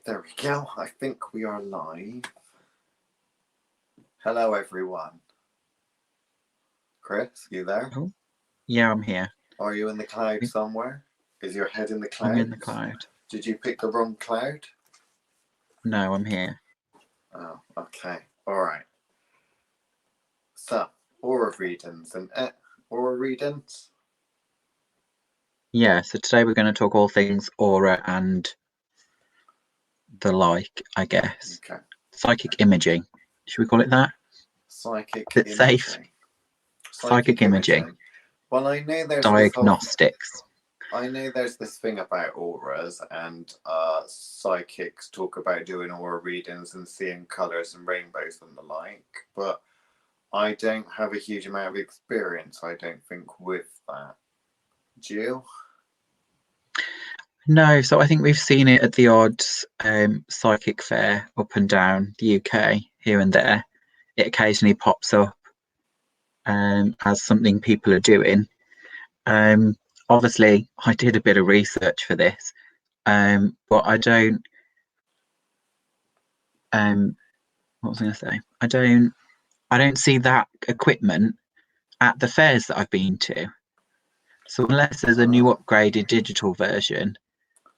There we go. I think we are live. Hello, everyone. Chris, you there? Oh, yeah, I'm here. Are you in the cloud somewhere? Is your head in the cloud? I'm in the cloud. Did you pick the wrong cloud? No, I'm here. Oh, okay. All right. So, aura readings and aura readings? Yeah, so today we're going to talk all things aura and the like, I guess. Okay. Psychic imaging. Should we call it that? Psychic Bit imaging. safe. Psychic imaging. Well, I know there's diagnostics. I know there's this thing about auras, and psychics talk about doing aura readings and seeing colours and rainbows and the like, but I don't have a huge amount of experience, I don't think, with that. Do you? No, so I think we've seen it at the odd psychic fair up and down the UK, here and there. It occasionally pops up as something people are doing. Obviously, I did a bit of research for this, but I don't. What was I going to say? I don't see that equipment at the fairs that I've been to. So unless there's a new upgraded digital version,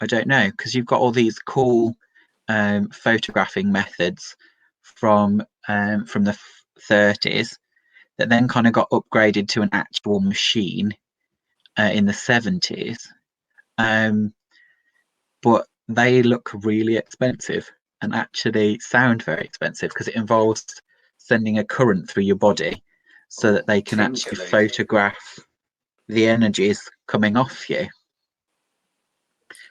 I don't know, because you've got all these cool photographing methods from the 30s that then kind of got upgraded to an actual machine in the 70s, but they look really expensive and actually sound very expensive because it involves sending a current through your body so that they can actually photograph the energies coming off you,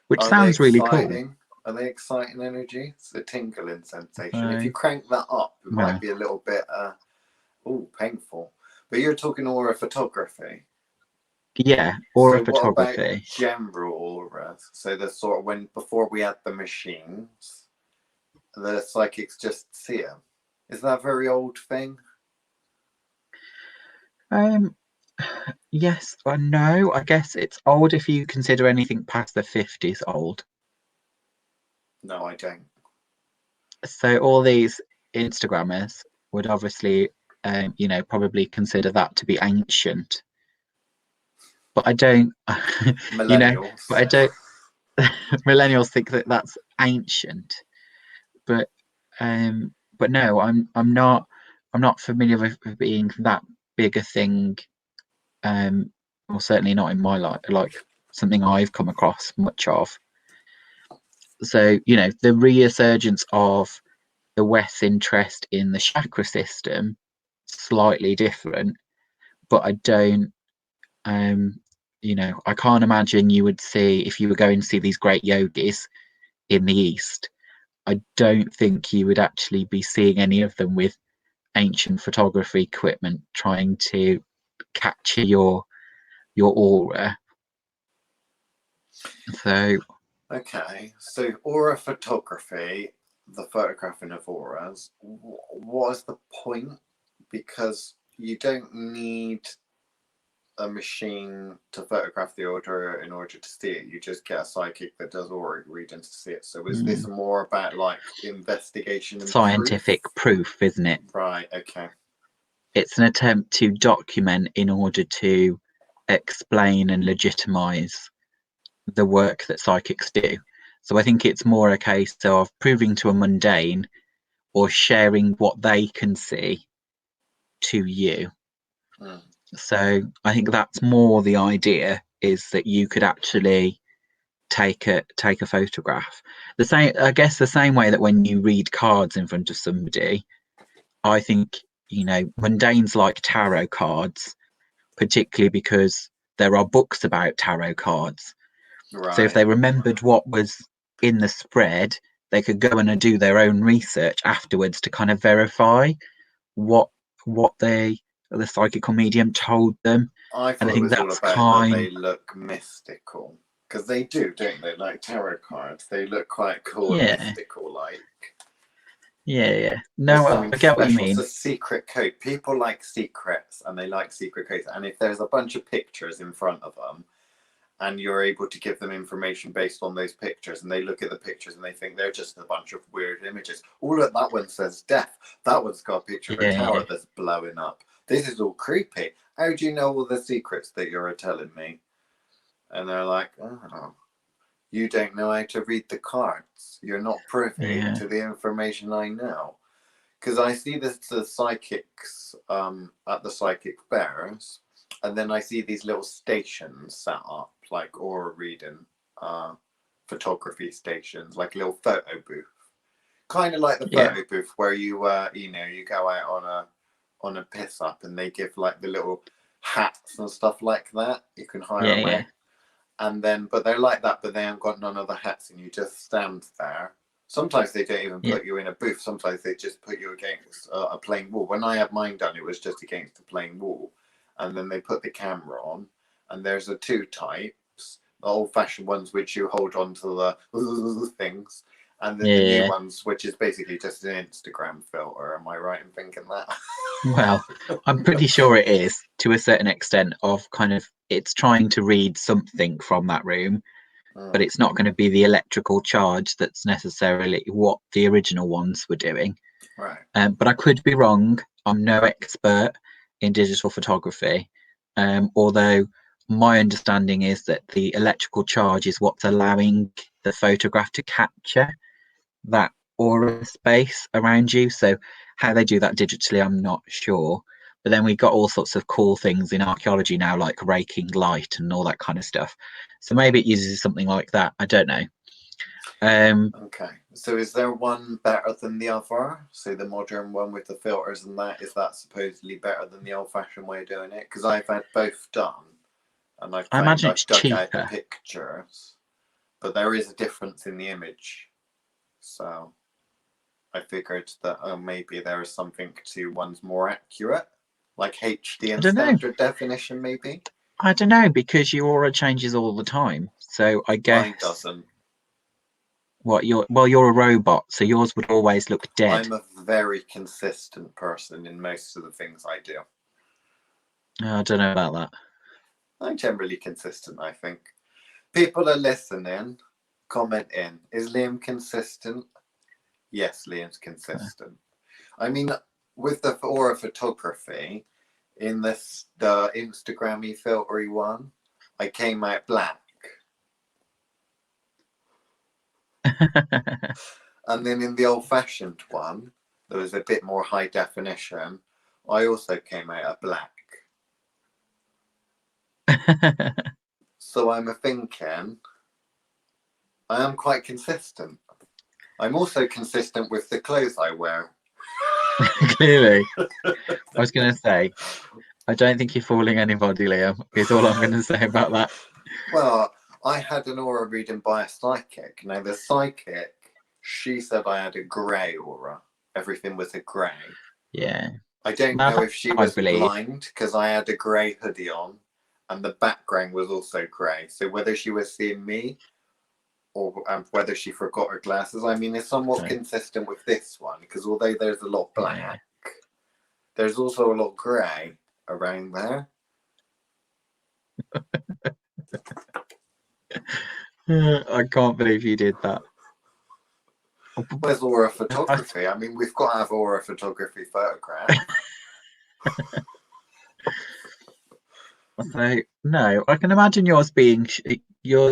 which sounds really cool. Are they exciting energy? It's a tingling sensation. If you crank that up, it might be a little bit painful. But you're talking aura photography. Yeah, aura photography. What about general auras? So the sort of before we had the machines, the psychics just see them. Is that a very old thing? Yes or no. I guess it's old if you consider anything past the 50s old. No, I don't. So all these Instagrammers would obviously, probably consider that to be ancient. But I don't, Millennials. But I don't. Millennials think that that's ancient, but no, I'm not familiar with being that big a thing, or certainly not in my life, like something I've come across much of. So the resurgence of the West's interest in the chakra system, slightly different, but I don't. I can't imagine you would see, if you were going to see these great yogis in the East, I don't think you would actually be seeing any of them with ancient photography equipment trying to capture your aura. So aura photography, the photographing of auras, what is the point? Because you don't need a machine to photograph the aura in order to see it. You just get a psychic that does aura readings to see it. So is this more about like investigation and scientific proof, isn't it? Right, okay. It's an attempt to document in order to explain and legitimize the work that psychics do. So I think it's more a case of proving to a mundane or sharing what they can see to you. So I think that's more the idea, is that you could actually take a photograph. The same way that when you read cards in front of somebody, I think mundanes like tarot cards, particularly because there are books about tarot cards. Right. So if they remembered what was in the spread, they could go and do their own research afterwards to kind of verify what the psychical medium told them. I think that's all about that they look mystical, because they do, don't they? Like tarot cards, they look quite cool and mystical, like. Yeah. No, I get what you mean. It's a secret code. People like secrets, and they like secret codes. And if there's a bunch of pictures in front of them, and you're able to give them information based on those pictures, and they look at the pictures and they think they're just a bunch of weird images. Oh, look, that one says death. That one's got a picture of a tower that's blowing up. This is all creepy. How do you know all the secrets that you're telling me? And they're like, oh, you don't know how to read the cards. You're not privy to the information I know. Because I see the psychics at the psychic fairs, and then I see these little stations set up, like aura reading, photography stations, like a little photo booth, kind of like the photo booth where you you go out on a piss up, and they give like the little hats and stuff like that. You can hire them out. And then, but they're like that, but they haven't got none of the hats, and you just stand there. Sometimes they don't even put you in a booth. Sometimes they just put you against a plain wall. When I had mine done, it was just against a plain wall. And then they put the camera on, and there's the two types, the old-fashioned ones which you hold on to the things, and then the new ones, which is basically just an Instagram filter. Am I right in thinking that? Well, I'm pretty sure it is, to a certain extent, of kind of, it's trying to read something from that room, but it's not going to be the electrical charge that's necessarily what the original ones were doing. Right. But I could be wrong. I'm no expert in digital photography, although my understanding is that the electrical charge is what's allowing the photograph to capture that aura space around you. So how they do that digitally, I'm not sure. But then we've got all sorts of cool things in archaeology now, like raking light and all that kind of stuff. So maybe it uses something like that. I don't know. Okay. So is there one better than the other? So the modern one with the filters and that, is that supposedly better than the old-fashioned way of doing it? Because I've had both done, and I imagine it's dug cheaper. out the pictures, but there is a difference in the image. So I figured that maybe there is something to one's more accurate, like HD and standard definition, maybe. I don't know, because your aura changes all the time. So I guess mine doesn't. You're a robot, so yours would always look dead. I'm a very consistent person in most of the things I do. I don't know about that. I'm generally consistent, I think. People are listening, comment in. Is Liam consistent? Yes, Liam's consistent. I mean, with the aura photography, in the Instagram-y filtery one, I came out black. And then in the old-fashioned one, there was a bit more high definition. I also came out a black. So I'm thinking, I am quite consistent. I'm also consistent with the clothes I wear. Clearly. I was going to say, I don't think you're fooling anybody, Liam, is all I'm going to say about that. Well, I had an aura reading by a psychic. Now, the psychic, she said I had a grey aura. Everything was a grey. Yeah. I don't know if she was blind, because I had a grey hoodie on, and the background was also grey. So whether she was seeing me, or whether she forgot her glasses, I mean, it's somewhat consistent with this one, because although there's a lot black, there's also a lot grey around there. I can't believe you did that. Where's aura photography? I mean, we've got to have aura photography photographs. So, no, I can imagine yours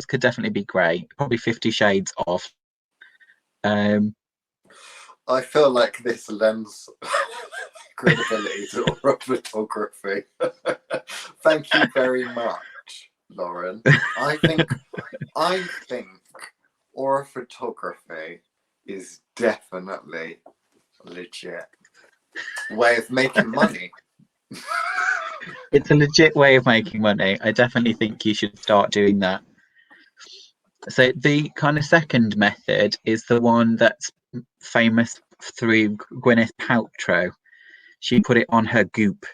could definitely be grey, probably 50 shades off. I feel like this lends credibility to aura photography. Thank you very much, Lauren. I think aura photography is definitely a legit way of making money. It's a legit way of making money. I definitely think you should start doing that. So the kind of second method is the one that's famous through Gwyneth Paltrow. She put it on her Goop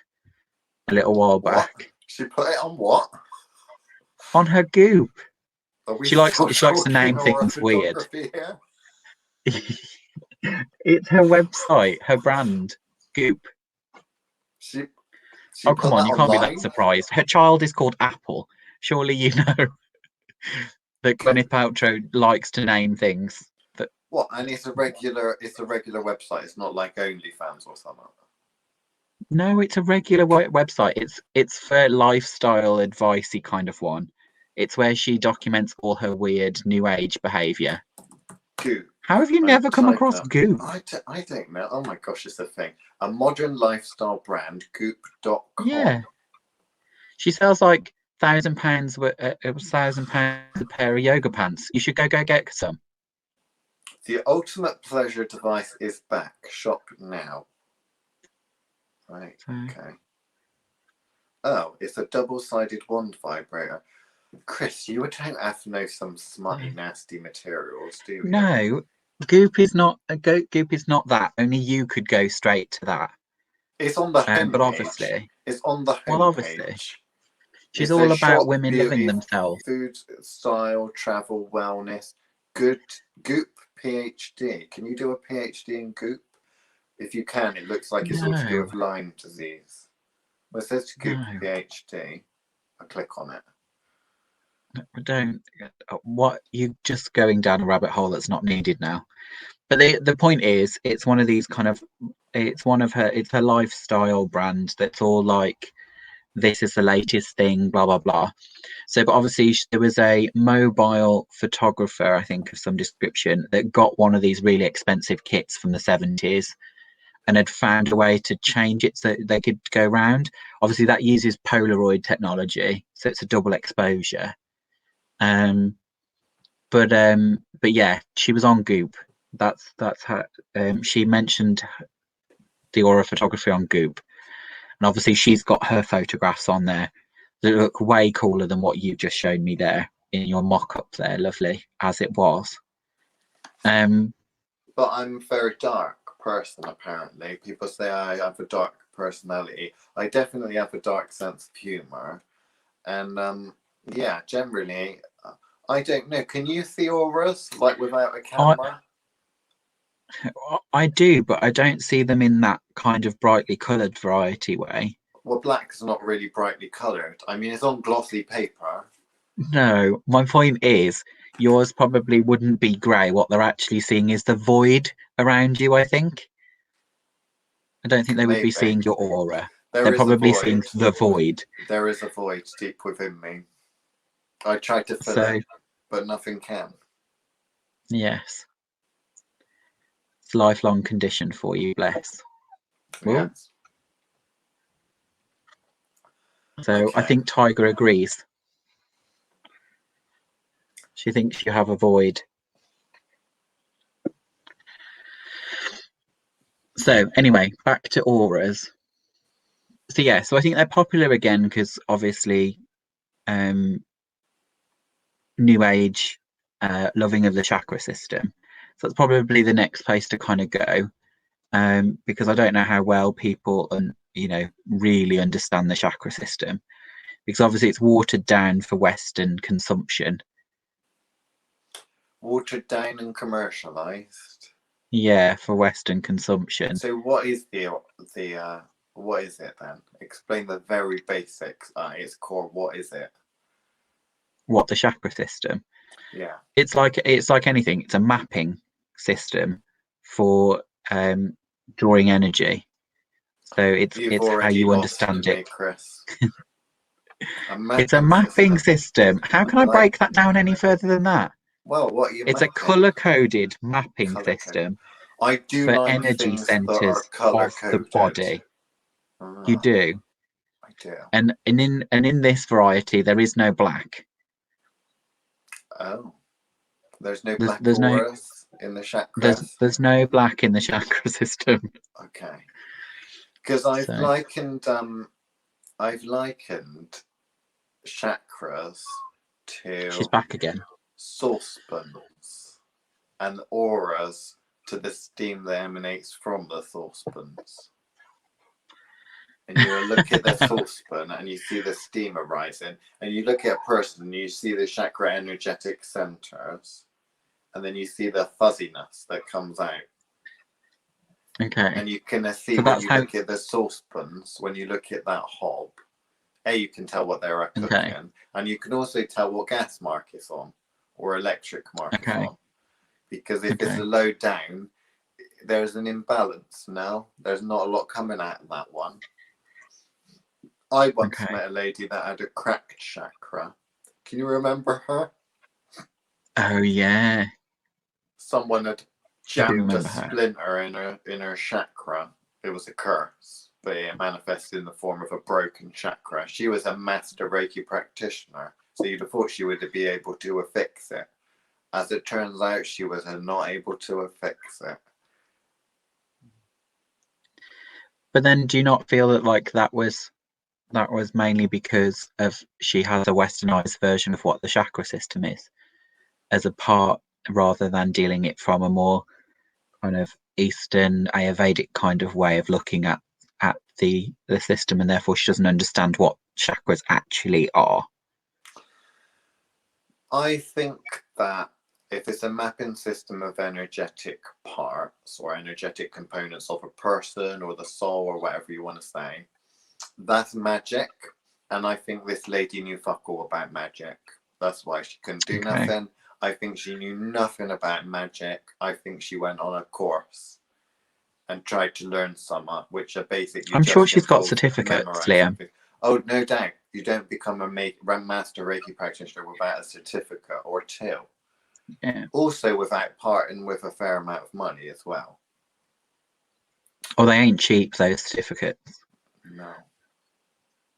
a little while back. What? She put it on what? On her Goop. She likes to name things weird. It's her website, her brand, Goop. Oh, come on, you can't be that surprised. Her child is called Apple. Surely you know. that Gwyneth Paltrow likes to name things. That What? And it's a regular website. It's not like OnlyFans or something. no, it's a regular website. It's for lifestyle advicey kind of one. It's where she documents all her weird new age behavior. Goop. How have you never come across Goop? I don't know. Oh my gosh, it's a thing. A modern lifestyle brand, Goop.com. Yeah. She sells like £1,000. It was £1,000 a pair of yoga pants. You should go get some. The ultimate pleasure device is back. Shop now. Right. Okay. Oh, it's a double-sided wand vibrator. Chris, you don't have to know some smutty, nasty materials, do you? No, Goop is not that. Only you could go straight to that. It's on the homepage. But obviously, it's on the homepage. Well, obviously, she's all about women loving themselves. Food, style, travel, wellness. Good Goop PhD. Can you do a PhD in Goop? If you can, it looks like it's all to do with Lyme disease. Well, it says Goop PhD. I click on it. I don't. What, you're just going down a rabbit hole that's not needed now. But the point is, it's one of these kind of. It's her lifestyle brand that's all like, this is the latest thing, blah blah blah. So, but obviously there was a mobile photographer, I think, of some description, that got one of these really expensive kits from the 70s and had found a way to change it so they could go round. Obviously that uses Polaroid technology, so it's a double exposure. But yeah, she was on Goop. That's how she mentioned the aura photography on Goop, and obviously she's got her photographs on there that look way cooler than what you just showed me there in your mock-up there, lovely as it was. But I'm a very dark person, apparently. People say I have a dark personality. I definitely have a dark sense of humor. And yeah, generally, I don't know. Can you see auras, like, without a camera? I do, but I don't see them in that kind of brightly coloured variety way. Well, black's not really brightly coloured. I mean, it's on glossy paper. No, my point is, yours probably wouldn't be grey. What they're actually seeing is the void around you, I think. I don't think they would be seeing your aura. They're probably seeing the void. There is a void deep within me. I tried to fill it, but nothing can. Yes. It's a lifelong condition for you, bless. Yes. So okay. I think Tiger agrees. She thinks you have a void. So anyway, back to auras. So yeah, so I think they're popular again because obviously New Age, loving of the chakra system. So it's probably the next place to kind of go, because I don't know how well people really understand the chakra system, because obviously it's watered down for Western consumption. Watered down and commercialized. Yeah, for Western consumption. So what is what is it then? Explain the very basics at its core. What is it? What, the chakra system? Yeah. It's like anything. It's a mapping system for drawing energy. So it's how you understand it. Chris. It's a mapping system. How can I break that down any further than that? Well, what you It's a color-coded mapping system I do for like energy centers of the body. You do. I do. And in this variety, there is no black. Oh, there's no black auras in the chakra. There's no black in the chakra system. Okay, because I've likened chakras to. She's back again. Saucepans, and auras to the steam that emanates from the saucepans. And you look at the saucepan and you see the steam arising, and you look at a person and you see the chakra energetic centers, and then you see the fuzziness that comes out. Okay. And you can see when you look at the saucepans, when you look at that hob, You can tell what they're cooking, and you can also tell what gas mark it's on or electric mark it's on. Because if it's a low down, there's an imbalance now. There's not a lot coming out of that one. I once met a lady that had a cracked chakra. Can you remember her? Oh yeah. Someone had jammed a splinter in her chakra. It was a curse, but it manifested in the form of a broken chakra. She was a master Reiki practitioner, so you'd have thought she would be able to fix it. As it turns out, she was not able to fix it. But then, do you not feel that like that was mainly because of she has a westernized version of what the chakra system is, as a part, rather than dealing it from a more kind of Eastern Ayurvedic kind of way of looking at the system, and therefore she doesn't understand what chakras actually are? I think that if it's a mapping system of energetic parts or energetic components of a person or the soul or whatever you want to say, that's magic. And I think this lady knew fuck all about magic. That's why she couldn't do nothing. I think she knew nothing about magic. I think she went on a course and tried to learn some, which are basically. I'm sure she's got certificates, Liam. Oh, no doubt. You don't become a master Reiki practitioner without a certificate or two. Yeah. Also without parting with a fair amount of money as well. Oh, they ain't cheap, those certificates. No.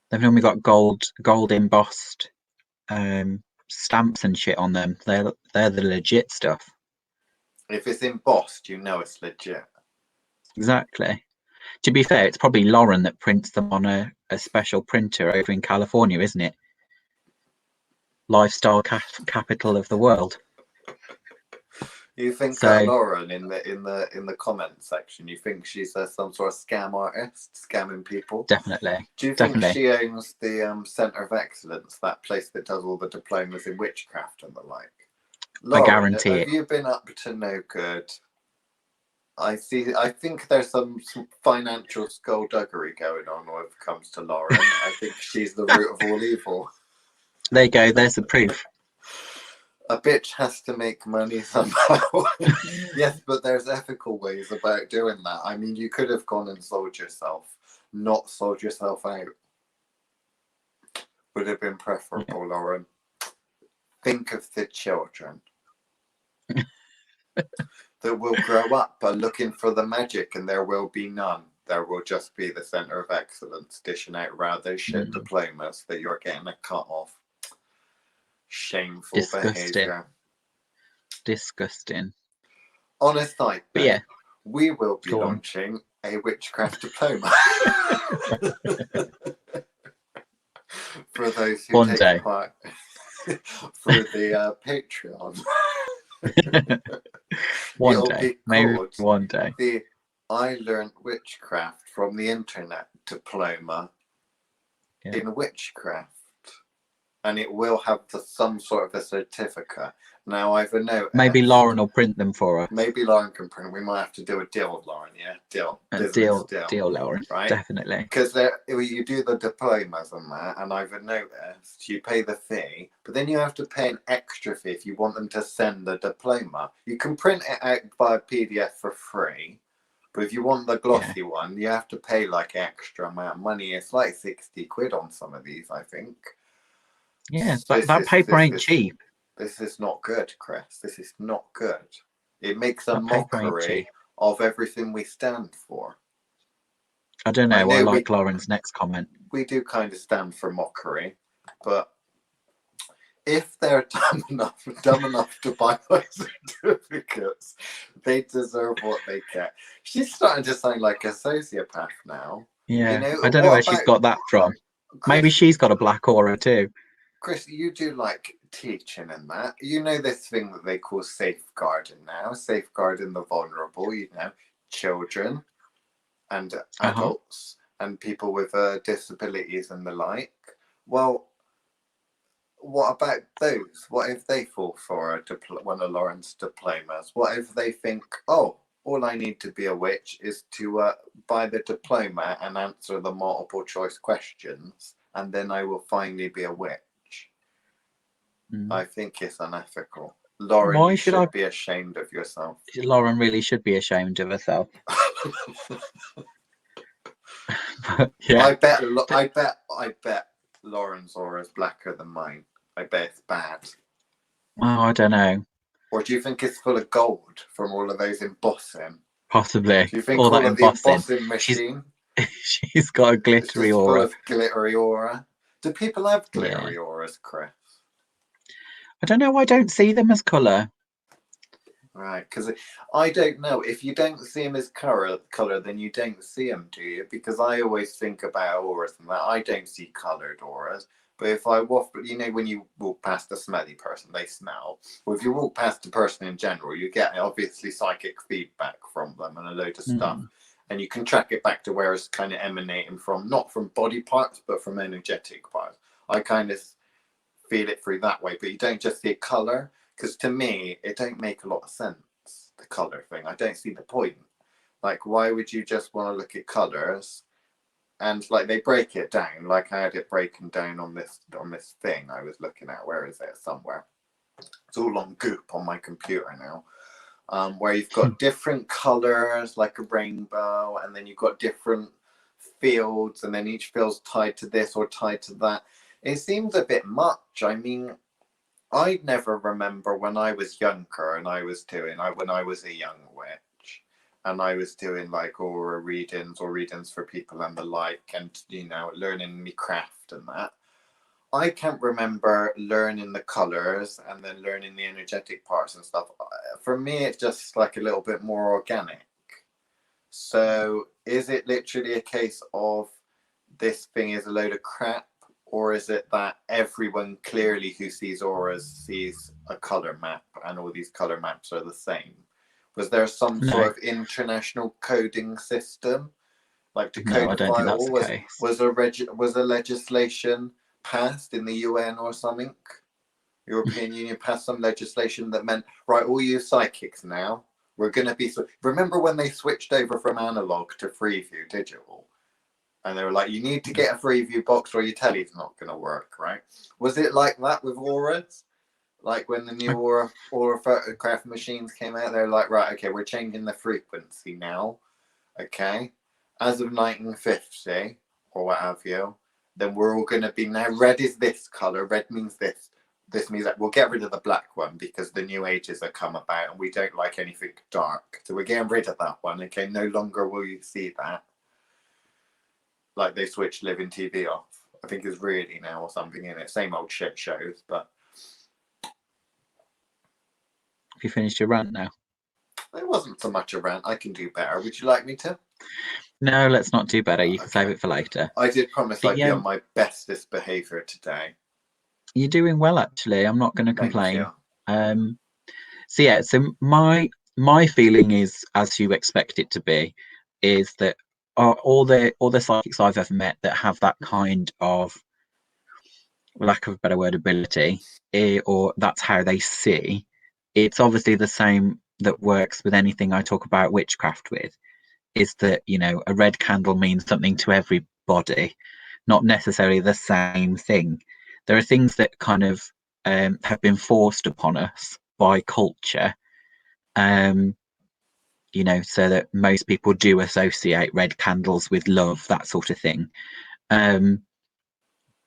They've normally got gold embossed stamps and shit on them. They're the legit stuff. If it's embossed, you know it's legit. Exactly. To be fair, it's probably Lauren that prints them on a special printer over in California, isn't it? Lifestyle capital of the world. You think that Lauren in the comment section? You think she's some sort of scam artist, scamming people? Definitely. Do you think she owns the Centre of Excellence, that place that does all the diplomas in witchcraft and the like? Lauren, I guarantee have you been up to no good? I think there's some financial skullduggery going on when it comes to Lauren. I think she's the root of all evil. There you go. There's the proof. A bitch has to make money somehow. Yes, but there's ethical ways about doing that. I mean, you could have gone and sold yourself, not sold yourself out. Would have been preferable, Lauren. Think of the children that will grow up looking for the magic, and there will be none. There will just be the Centre of Excellence dishing out rather shit diplomas that you're getting a cut off. Shameful behaviour. Disgusting. On a side note, yeah, we will be launching a witchcraft diploma for those who take part through the Patreon. Maybe one day. The I Learned Witchcraft from the Internet diploma in witchcraft. And it will have some sort of a certificate. Now, I've noticed. Maybe Lauren will print them for us. Maybe Lauren can print. We might have to do a deal with Lauren, yeah? Deal, Lauren. Right? Definitely. Because you do the diplomas and that, and I've noticed you pay the fee, but then you have to pay an extra fee if you want them to send the diploma. You can print it out by PDF for free, but if you want the glossy one, you have to pay like extra amount of money. It's like 60 quid on some of these, I think. Yeah, that paper ain't cheap. This is not good, Chris. This is not good. It makes a mockery of everything we stand for. I don't know. I like Lauren's next comment. We do kind of stand for mockery, but if they're dumb enough to buy those certificates, they deserve what they get. She's starting to sound like a sociopath now. Yeah, I don't know where she's got that from. Chris, maybe she's got a black aura too. Chris, you do like teaching and that. You know this thing that they call safeguarding now, safeguarding the vulnerable, children and adults and people with disabilities and the like. Well, what about those? What if they fall for one of Lauren's diplomas? What if they think, oh, all I need to be a witch is to buy the diploma and answer the multiple choice questions, and then I will finally be a witch. I think it's unethical. Lauren, Why you should should I? be ashamed of yourself. Lauren really should be ashamed of herself. Yeah. I bet Lauren's aura is blacker than mine. I bet it's bad. Oh, I don't know. Or do you think it's full of gold from all of those embossing? Possibly. Do you think all all that of the embossing. embossing machine She's got a is glittery just aura. full of glittery aura? Do people have glittery Yeah. auras, Chris? I don't know. I don't see them as colour. Right, because I don't know. If you don't see them as color, then you don't see them, do you? Because I always think about auras and that. I don't see coloured auras. But if I walk, you know, when you walk past a smelly person, they smell. Or if you walk past a person in general, you get obviously psychic feedback from them and a load of stuff. And you can track it back to where it's kind of emanating from, not from body parts, but from energetic parts. I kind of feel it through that way, but you don't just see a colour. Because to me, it don't make a lot of sense, the colour thing. I don't see the point. Like, why would you just want to look at colours? And like they break it down, like I had it breaking down on this thing I was looking at. Where is it? Somewhere. It's all on Goop on my computer now. Where you've got different colours, like a rainbow, and then you've got different fields, and then each field's tied to this or tied to that. It seems a bit much. I mean, I never remember when I was younger and I was doing, when I was a young witch and I was doing like aura readings or readings for people and the like, and, you know, learning me craft and that. I can't remember learning the colours and then learning the energetic parts and stuff. For me, it's just like a little bit more organic. So is it literally a case of this thing is a load of crap? Or is it that everyone clearly who sees auras sees a colour map and all these colour maps are the same? Was there some sort of international coding system? Like to No, I don't codify think that's all? the case. Was a legislation passed in the UN or something? European Union passed some legislation that meant, right, all you psychics now, we're going to be... Remember when they switched over from analog to Freeview digital? And they were like, you need to get a Freeview box or your telly's not going to work, right? Was it like that with auras? Like when the new aura photograph machines came out, they were like, right, okay, we're changing the frequency now. Okay. As of 1950 or what have you, then we're all going to be, now red is this color. Red means this. This means that we'll get rid of the black one because the new ages have come about and we don't like anything dark. So we're getting rid of that one. Okay. No longer will you see that. Like they switched Living TV off. I think it's really now or something in it. Same old shit shows, but... Have you finished your rant now? It wasn't so much a rant. I can do better. Would you like me to? No, let's not do better. You can save it for later. I did promise I'd be on my bestest behaviour today. You're doing well, actually. I'm not going to complain. So my feeling is, as you expect it to be, is that all the psychics I've ever met that have that kind of, lack of a better word, ability, or that's how they see, it's obviously the same that works with anything I talk about witchcraft with, is that, you know, a red candle means something to everybody, not necessarily the same thing. There are things that kind of have been forced upon us by culture, you know, so that most people do associate red candles with love, that sort of thing. But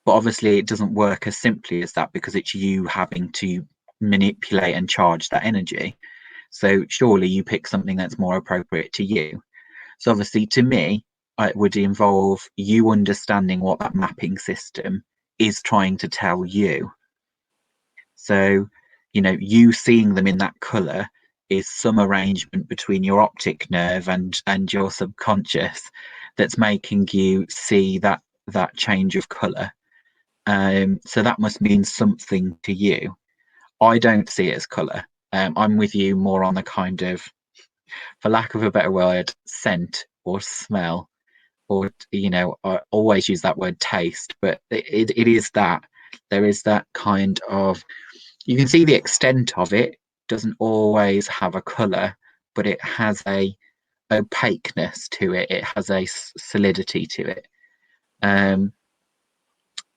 obviously it doesn't work as simply as that because it's you having to manipulate and charge that energy. So surely you pick something that's more appropriate to you. So obviously to me, it would involve you understanding what that mapping system is trying to tell you. So, you know, you seeing them in that colour is some arrangement between your optic nerve and your subconscious that's making you see that change of colour. So that must mean something to you. I don't see it as colour. I'm with you more on the kind of, for lack of a better word, scent or smell, or, you know, I always use that word taste, but it is that. There is that kind of, you can see the extent of it, doesn't always have a colour, but it has a opaqueness to it. It has a solidity to it.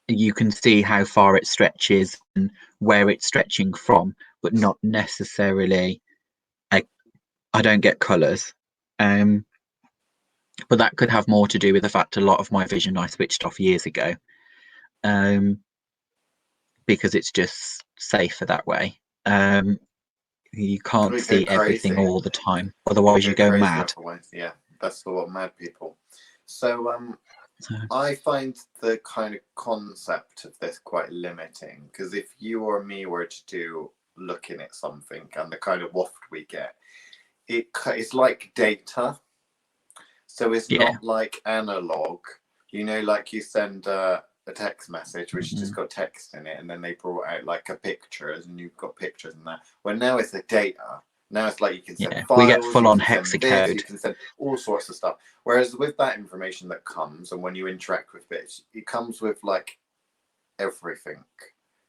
you can see how far it stretches and where it's stretching from, but not necessarily. I don't get colours. But that could have more to do with the fact a lot of my vision I switched off years ago, because it's just safer that way. You can't We go see everything crazy. all the time, otherwise you go mad. Otherwise. Yeah, that's what mad people. So So, I find the kind of concept of this quite limiting, because if you or me were to do looking at something and the kind of waft we get, it's like data. So it's yeah. not like analog. You know, like you send a text message which has just got text in it, and then they brought out like a pictures, and you've got pictures in that. Well, now it's the data. Now it's like you can send files, We get full on you can send this, you hexacode. can send all sorts of stuff. Whereas with that information that comes, and when you interact with it, it comes with like everything.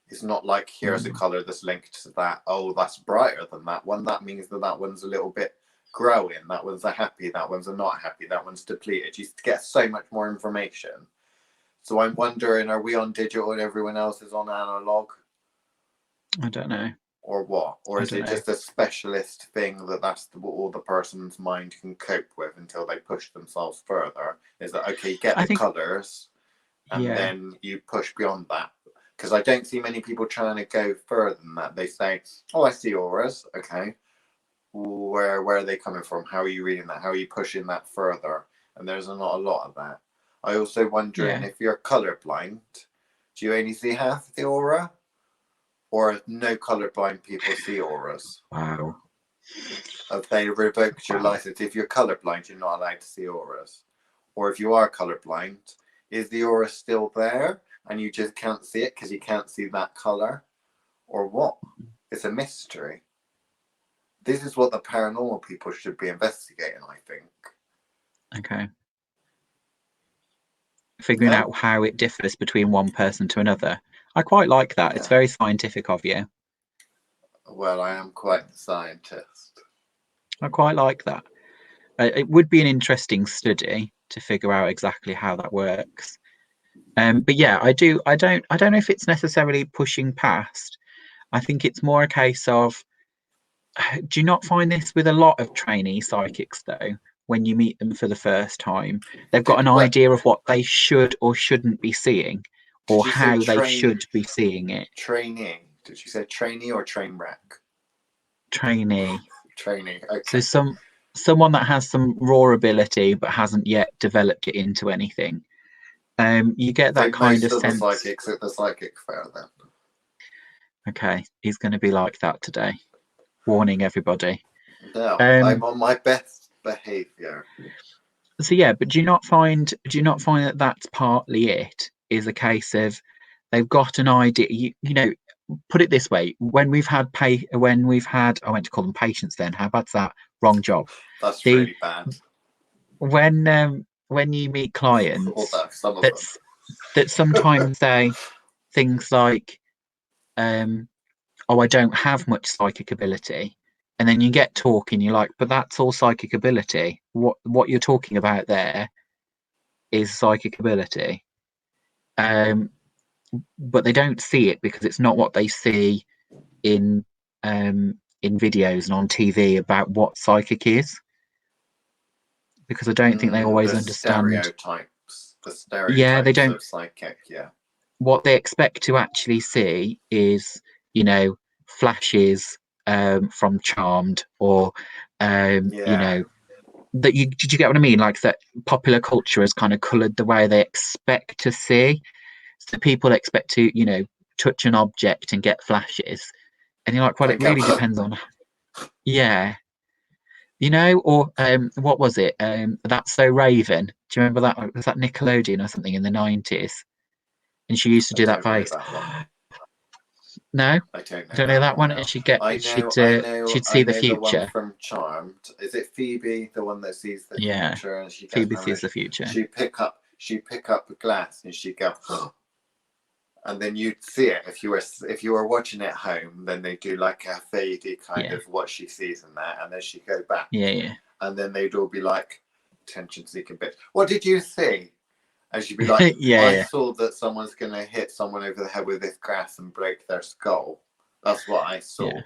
It's not like here's a color that's linked to that. Oh, that's brighter than that one. That means that that one's a little bit growing. That one's a happy. That one's a not happy. That one's depleted. You get so much more information. So I'm wondering, are we on digital and everyone else is on analog? I don't know. Or what? Or is it know. just a specialist thing that's what all the person's mind can cope with until they push themselves further? Is that, okay, you get the colours and then you push beyond that? Because I don't see many people trying to go further than that. They say, oh, I see auras. Okay. Where are they coming from? How are you reading that? How are you pushing that further? And there's not a lot of that. I also wondering if you're colorblind, do you only see half the aura? Or no colorblind people see auras? Wow. If they revoked your license, if you're colorblind, you're not allowed to see auras. Or if you are colorblind, is the aura still there and you just can't see it because you can't see that color? Or what? It's a mystery. This is what the paranormal people should be investigating, I think. Okay. Figuring out how it differs between one person to another. I quite like that. It's very scientific of you. Well, I am quite the scientist. I quite like that. It would be an interesting study to figure out exactly how that works. But yeah, I don't know if it's necessarily pushing past. I think it's more a case of, do you not find this with a lot of trainee psychics though? When you meet them for the first time, they've got an idea of what they should or shouldn't be seeing, or how they should be seeing it. Trainee. Did you say trainee or train wreck? Trainee. Trainee. Okay. So someone that has some raw ability but hasn't yet developed it into anything. You get that kind of sense. Most of the psychics at the psychic fair then. Okay, he's going to be like that today. Warning everybody. No, I'm on my best behaviour. So yeah, but do you not find that that's partly it? Is a case of they've got an idea. You know, put it this way: when we've had I went to call them patients. Then how bad's that? Wrong job. That's really bad. When you meet clients that sometimes say things like, oh, I don't have much psychic ability. And then you get talking, you're like, but that's all psychic ability. What you're talking about there is psychic ability. But they don't see it because it's not what they see in videos and on TV about what psychic is. Because I don't think they always understand the stereotypes of psychic, what they expect to actually see is, you know, flashes from Charmed, or you know, that did you get what I mean? Like that popular culture has kind of coloured the way they expect to see. So people expect to, you know, touch an object and get flashes, and you're like, well, it really depends on, you know, or what was it? That's So Raven. Do you remember that? Was that Nickelodeon or something in the 90s? And she used to do that voice. No, I don't know that one. And she'd see the future. The one from Charmed. Is it Phoebe, the one that sees the future? And Phoebe sees the future. She pick up a glass and she'd go, and then you'd see it if you were watching it at home. Then they do like a fadey kind of what she sees in that, and then she'd go back. And then they'd all be like, attention seeking bitch. What did you see? And she'd be like, I Yeah. saw that someone's going to hit someone over the head with this grass and break their skull. That's what I saw. Yeah.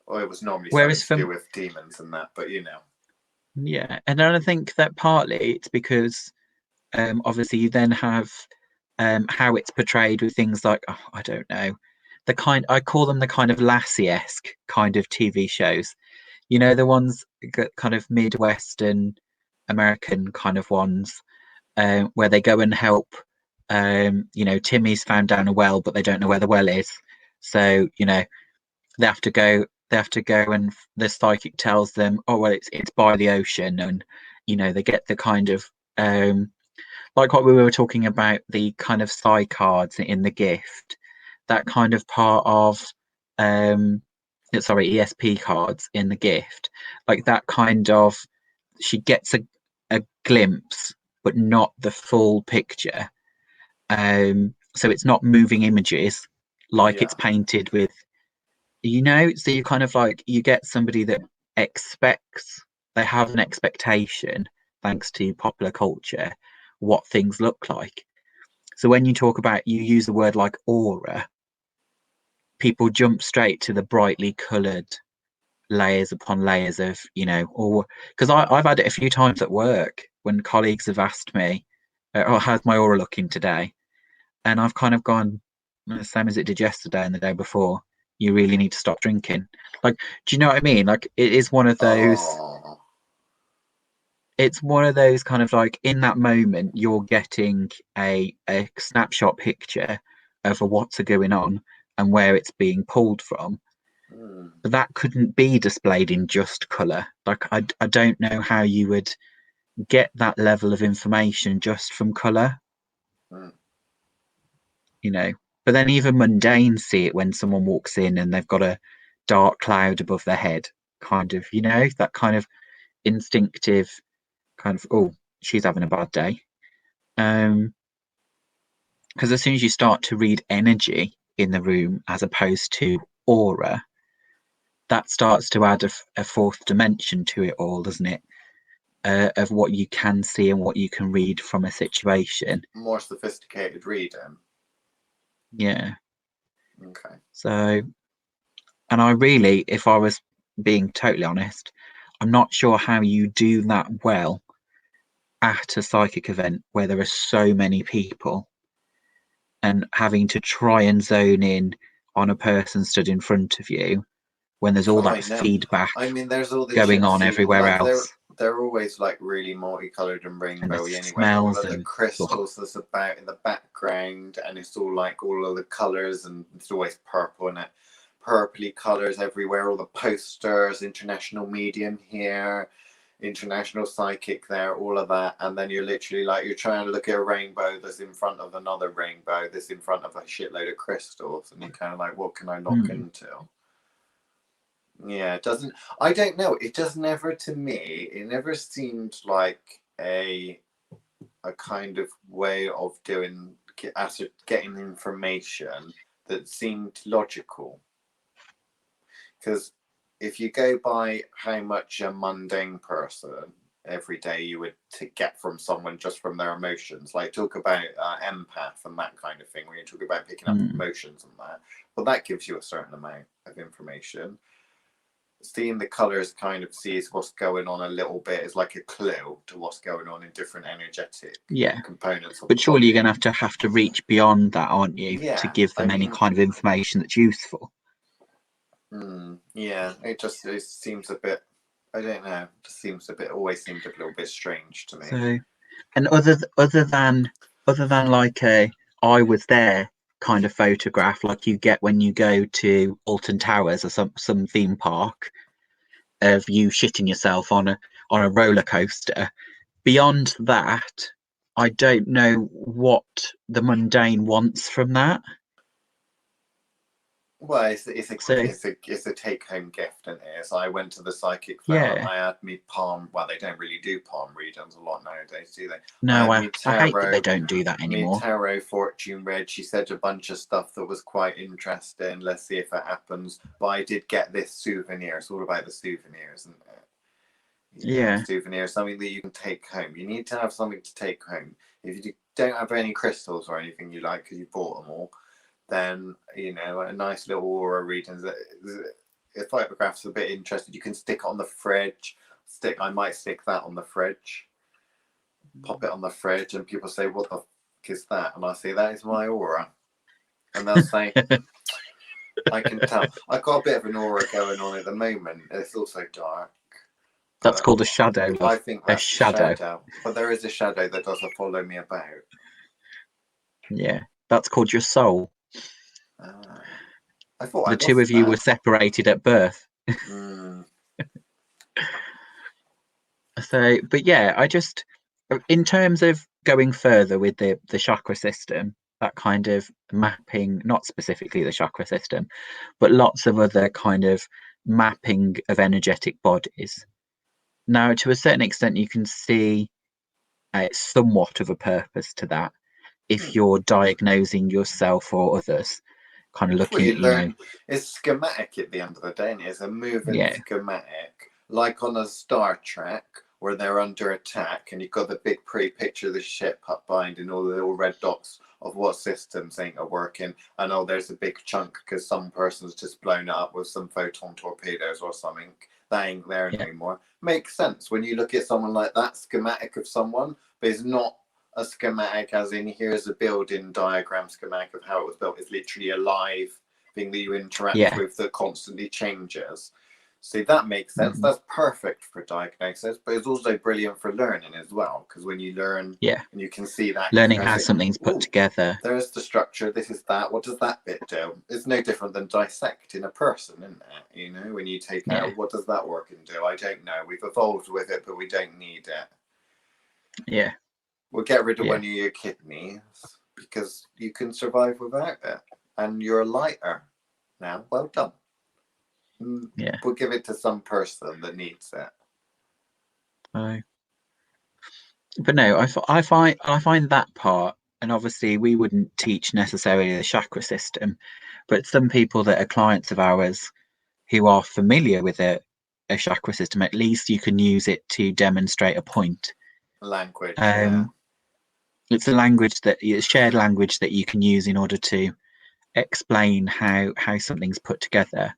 Or it was normally Whereas something to do with demons and that, but you know. yeah, and I think that partly it's because obviously you then have how it's portrayed with things like, oh, I don't know, the kind, I call them the kind of Lassie-esque kind of TV shows. You know, the ones kind of Midwestern American kind of ones, where they go and help. You know, Timmy's found down a well, but they don't know where the well is. So, you know, they have to go. They have to go, and the psychic tells them, "Oh, well, it's by the ocean," and you know, they get the kind of like what we were talking about, the kind of psi cards in the gift, that kind of part of sorry, ESP cards in the gift, like that kind of, she gets a glimpse but not the full picture. So it's not moving images like Yeah. it's painted with, you know, so you kind of like, you get somebody that expects, they have an expectation, thanks to popular culture, what things look like. So when you talk about, you use a word like aura, people jump straight to the brightly coloured layers upon layers of, you know, or because I've had it a few times at work when colleagues have asked me, oh, how's my aura looking today? And I've kind of gone, the same as it did yesterday and the day before. You really need to stop drinking. Like, do you know what I mean? Like, it is one of those. Oh. It's one of those kind of like, in that moment you're getting a snapshot picture of what's going on and where it's being pulled from. But that couldn't be displayed in just colour. Like, I don't know how you would get that level of information just from colour. You know, but then even mundane see it when someone walks in and they've got a dark cloud above their head, kind of, you know, that kind of instinctive kind of, oh, she's having a bad day. Because as soon as you start to read energy in the room as opposed to aura, that starts to add a fourth dimension to it all, doesn't it? Of what you can see and what you can read from a situation. More sophisticated reading. Yeah. Okay. So, and I really, if I was being totally honest, I'm not sure how you do that well at a psychic event where there are so many people and having to try and zone in on a person stood in front of you when there's all Oh, I that know. feedback I mean, there's all this going shit on seen, everywhere like else. they're always like really multicolored and And the rainbowy anyway. And all smells of the and crystals that's about in the background, and it's all like all of the colors, and it's always purple and it, purpley colors everywhere. All the posters, international medium here, international psychic there, all of that. And then you're literally like, you're trying to look at a rainbow that's in front of another rainbow that's in front of a shitload of crystals, and you're kind of like, what can I look into? Yeah, it doesn't. I don't know. It does never, to me, it never seemed like a kind of way of doing getting information that seemed logical. Because if you go by how much a mundane person every day you would to get from someone just from their emotions, like talk about empath and that kind of thing, when you talk about picking up emotions and that, well, that gives you a certain amount of information. Seeing the colors kind of sees what's going on a little bit is like a clue to what's going on in different energetic components of but the surely you're body. going to have to reach beyond that, aren't you, to give them any kind of information that's useful. Yeah, it seems a bit, I don't know, it just seems a bit, always seemed a little bit strange to me. So, and other than like a I was there kind of photograph like you get when you go to Alton Towers or some theme park of you shitting yourself on a roller coaster, beyond that, I don't know what the mundane wants from that. Well, it's a take-home gift, isn't it? So I went to the psychic fair. Yeah. I had me palm. Well, they don't really do palm readings a lot nowadays, do they? No, I hate that they don't do that anymore. Me tarot fortune read. She said a bunch of stuff that was quite interesting. Let's see if it happens. But I did get this souvenir. It's all about the souvenirs, isn't it? Yeah. souvenir, something that you can take home. You need to have something to take home. If you don't have any crystals or anything you like because you bought them all, then a nice little aura reading. If photographs are a bit interested, you can stick it on the fridge. I might stick that on the fridge. Pop it on the fridge, and people say, "What the f is that?" And I say, "That is my aura," and they'll say, "I can tell." I've got a bit of an aura going on at the moment. It's also dark. That's called a shadow. I think that's a shadow. But there is a shadow that doesn't follow me about. Yeah, that's called your soul. I thought the two of you were separated at birth. So, but yeah, I just, in terms of going further with the chakra system, that kind of mapping, not specifically the chakra system, but lots of other kind of mapping of energetic bodies. Now, to a certain extent, you can see somewhat of a purpose to that if you're diagnosing yourself or others, kind of looking at, it's schematic at the end of the day, and it's a moving schematic, like on a Star Trek where they're under attack and you've got the big pre-picture of the ship up behind and all the little red dots of what systems ain't are working, and there's a big chunk because some person's just blown it up with some photon torpedoes or something. That ain't there anymore. Makes sense when you look at someone like that schematic of someone, but it's not a schematic as in here's a building diagram schematic of how it was built. It's literally a live thing that you interact with that constantly changes. See, that makes sense. That's perfect for diagnosis, but it's also brilliant for learning as well, because when you learn, and you can see that learning how something's put together. There's the structure. This is that. What does that bit do? It's no different than dissecting a person, isn't it? When you take out, what does that work and do? I don't know. We've evolved with it, but we don't need it. Yeah. We'll get rid of one of your kidneys because you can survive without it, and you're lighter now. Well done. Yeah. We'll give it to some person that needs it. But no, I find that part, and obviously we wouldn't teach necessarily the chakra system, but some people that are clients of ours who are familiar with a chakra system, at least you can use it to demonstrate a point. Language. It's a language it's shared language that you can use in order to explain how something's put together.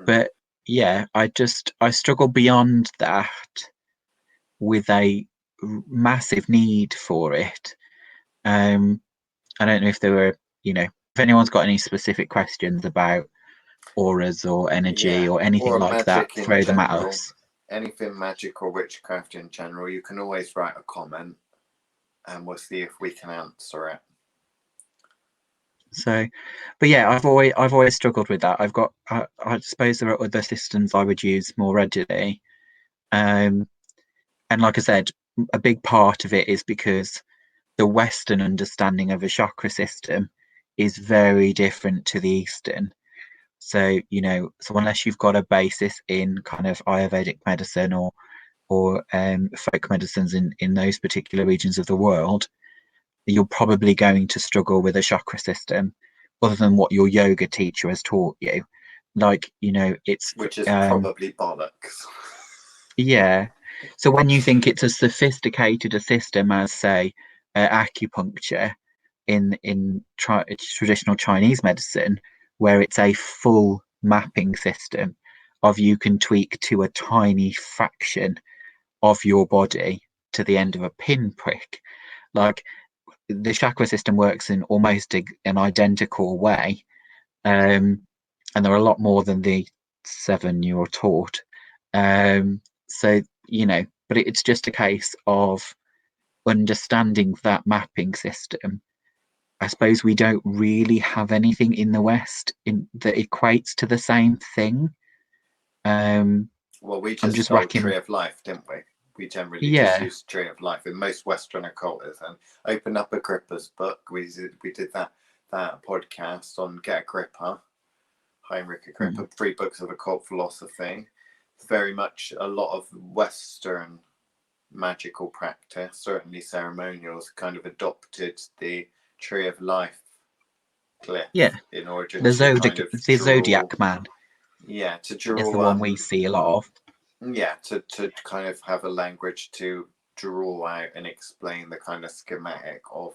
But yeah, I struggle beyond that with a massive need for it. I don't know if there were, if anyone's got any specific questions about auras or energy or anything like that, throw them at us. Anything magic or witchcraft in general, you can always write a comment and we'll see if we can answer it. So, but yeah, I've always struggled with that. I suppose there are other systems I would use more readily. And like I said, a big part of it is because the Western understanding of a chakra system is very different to the Eastern. So, so unless you've got a basis in kind of Ayurvedic medicine or folk medicines in those particular regions of the world, you're probably going to struggle with a chakra system other than what your yoga teacher has taught you. Which is probably bollocks. Yeah. So when you think it's as sophisticated a system as, say, acupuncture in traditional Chinese medicine, where it's a full mapping system of you can tweak to a tiny fraction of your body to the end of a pinprick, like the chakra system works in almost an identical way, and there are a lot more than the 7 you're taught. So but it's just a case of understanding that mapping system. I suppose we don't really have anything in the West that equates to the same thing. Well, we just sold Tree of Life, didn't we? We generally just use Tree of Life in most Western occultism. Open up a Gripper's book. We did that podcast on Get a Gripper, Heinrich Agrippa, 3 books of occult philosophy. It's very much a lot of Western magical practice, certainly ceremonials, kind of adopted the Tree of Life glyph in order the Zodiac man. To draw is the one we see a lot of. Yeah, to kind of have a language to draw out and explain the kind of schematic of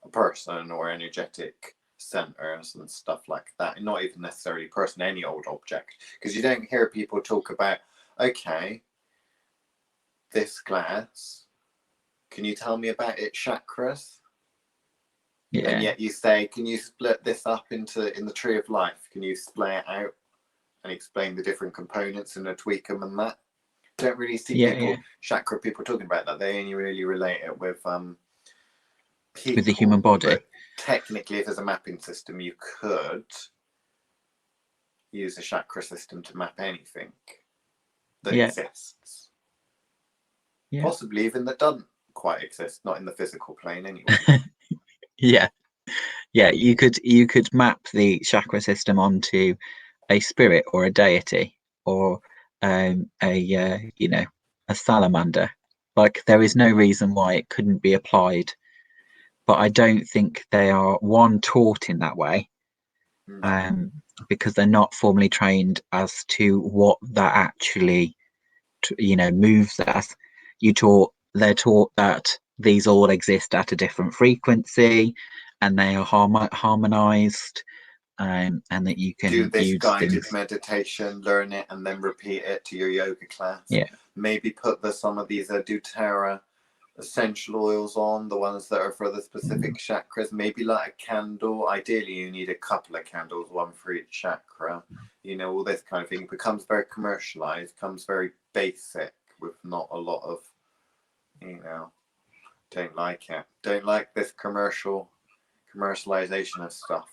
a person or energetic centers and stuff like that. And not even necessarily person, any old object. Because you don't hear people talk about, okay, this glass, can you tell me about its chakras? Yeah. And yet you say, can you split this up in the tree of life? Can you split it out and explain the different components and tweak them and that? Don't really see chakra people talking about that. They only really relate it with people, with the human body. But technically, if there's a mapping system, you could use a chakra system to map anything that exists. Yeah. Possibly even that doesn't quite exist, not in the physical plane anyway. Yeah. You could map the chakra system onto a spirit or a deity or a salamander. Like, there is no reason why it couldn't be applied, but I don't think they are taught in that way, because they're not formally trained as to what that actually moves as. They're taught that these all exist at a different frequency and they are harmonized, and that you can do this use guided meditation, learn it, and then repeat it to your yoga class. Yeah. Maybe put some of these doTERRA essential oils on, the ones that are for the specific chakras. Maybe light a candle. Ideally, you need a couple of candles, one for each chakra. All this kind of thing. It becomes very commercialized, becomes very basic with not a lot of, don't like it. Don't like this commercialization of stuff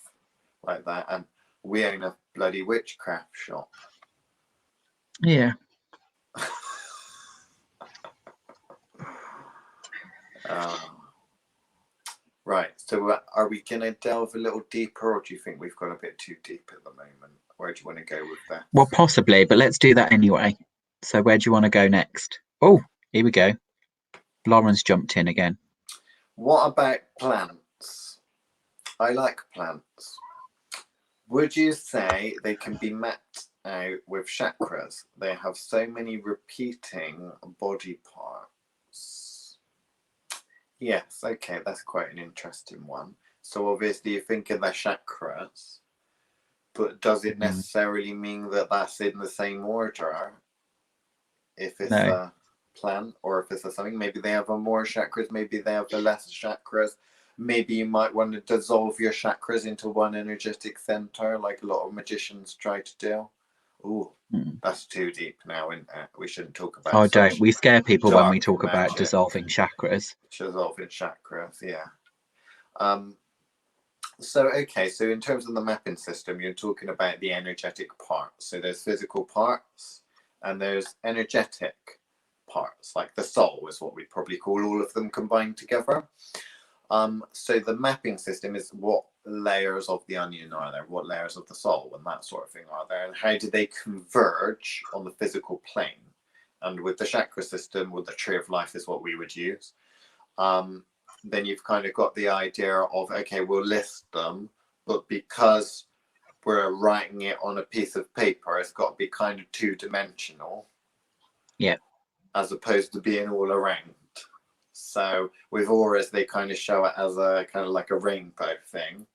like that. And we own a bloody witchcraft shop. Yeah. Right. So are we going to delve a little deeper, or do you think we've gone a bit too deep at the moment? Where do you want to go with that? Well, possibly, but let's do that anyway. So where do you want to go next? Oh, here we go. Lauren's jumped in again. What about plants? I like plants. Would you say they can be mapped out with chakras? They have so many repeating body parts. Yes, okay, that's quite an interesting one. So obviously you think of the chakras, but does it necessarily mean that that's in the same order? If it's a plant or if it's something, maybe they have more chakras, maybe they have less chakras. Maybe you might want to dissolve your chakras into one energetic center, like a lot of magicians try to do. Ooh, that's too deep now, isn't it? We shouldn't talk about. Oh, don't we scare people when we talk magic. about dissolving chakras? Dissolving chakras, yeah. So in terms of the mapping system, you're talking about the energetic parts. So there's physical parts and there's energetic parts, like the soul is what we'd probably call all of them combined together. So the mapping system is what layers of the onion are there, what layers of the soul and that sort of thing are there, and how do they converge on the physical plane. And with the chakra system, with the tree of life is what we would use. Then you've kind of got the idea of, okay, we'll list them, but because we're writing it on a piece of paper, it's got to be kind of two-dimensional. Yeah. As opposed to being all around. So with auras, they kind of show it as a kind of like a rainbow thing.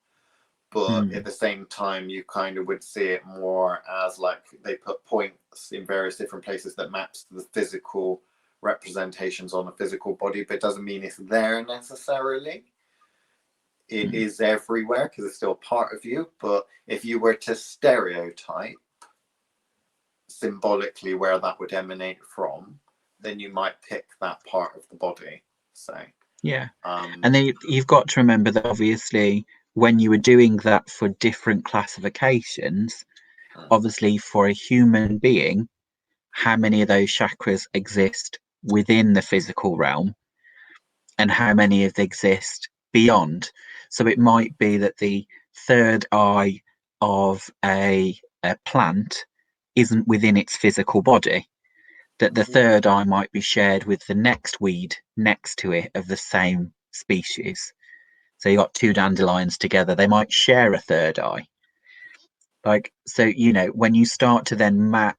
But at the same time, you kind of would see it more as like they put points in various different places that maps to the physical representations on a physical body, but it doesn't mean it's there necessarily. It is everywhere because it's still part of you. But if you were to stereotype symbolically where that would emanate from, then you might pick that part of the body. So and then you've got to remember that obviously when you were doing that for different classifications, obviously for a human being, how many of those chakras exist within the physical realm and how many of them exist beyond. So it might be that the third eye of a plant isn't within its physical body, that the third eye might be shared with the next weed next to it of the same species. So you got two dandelions together, they might share a third eye. Like, so when you start to then map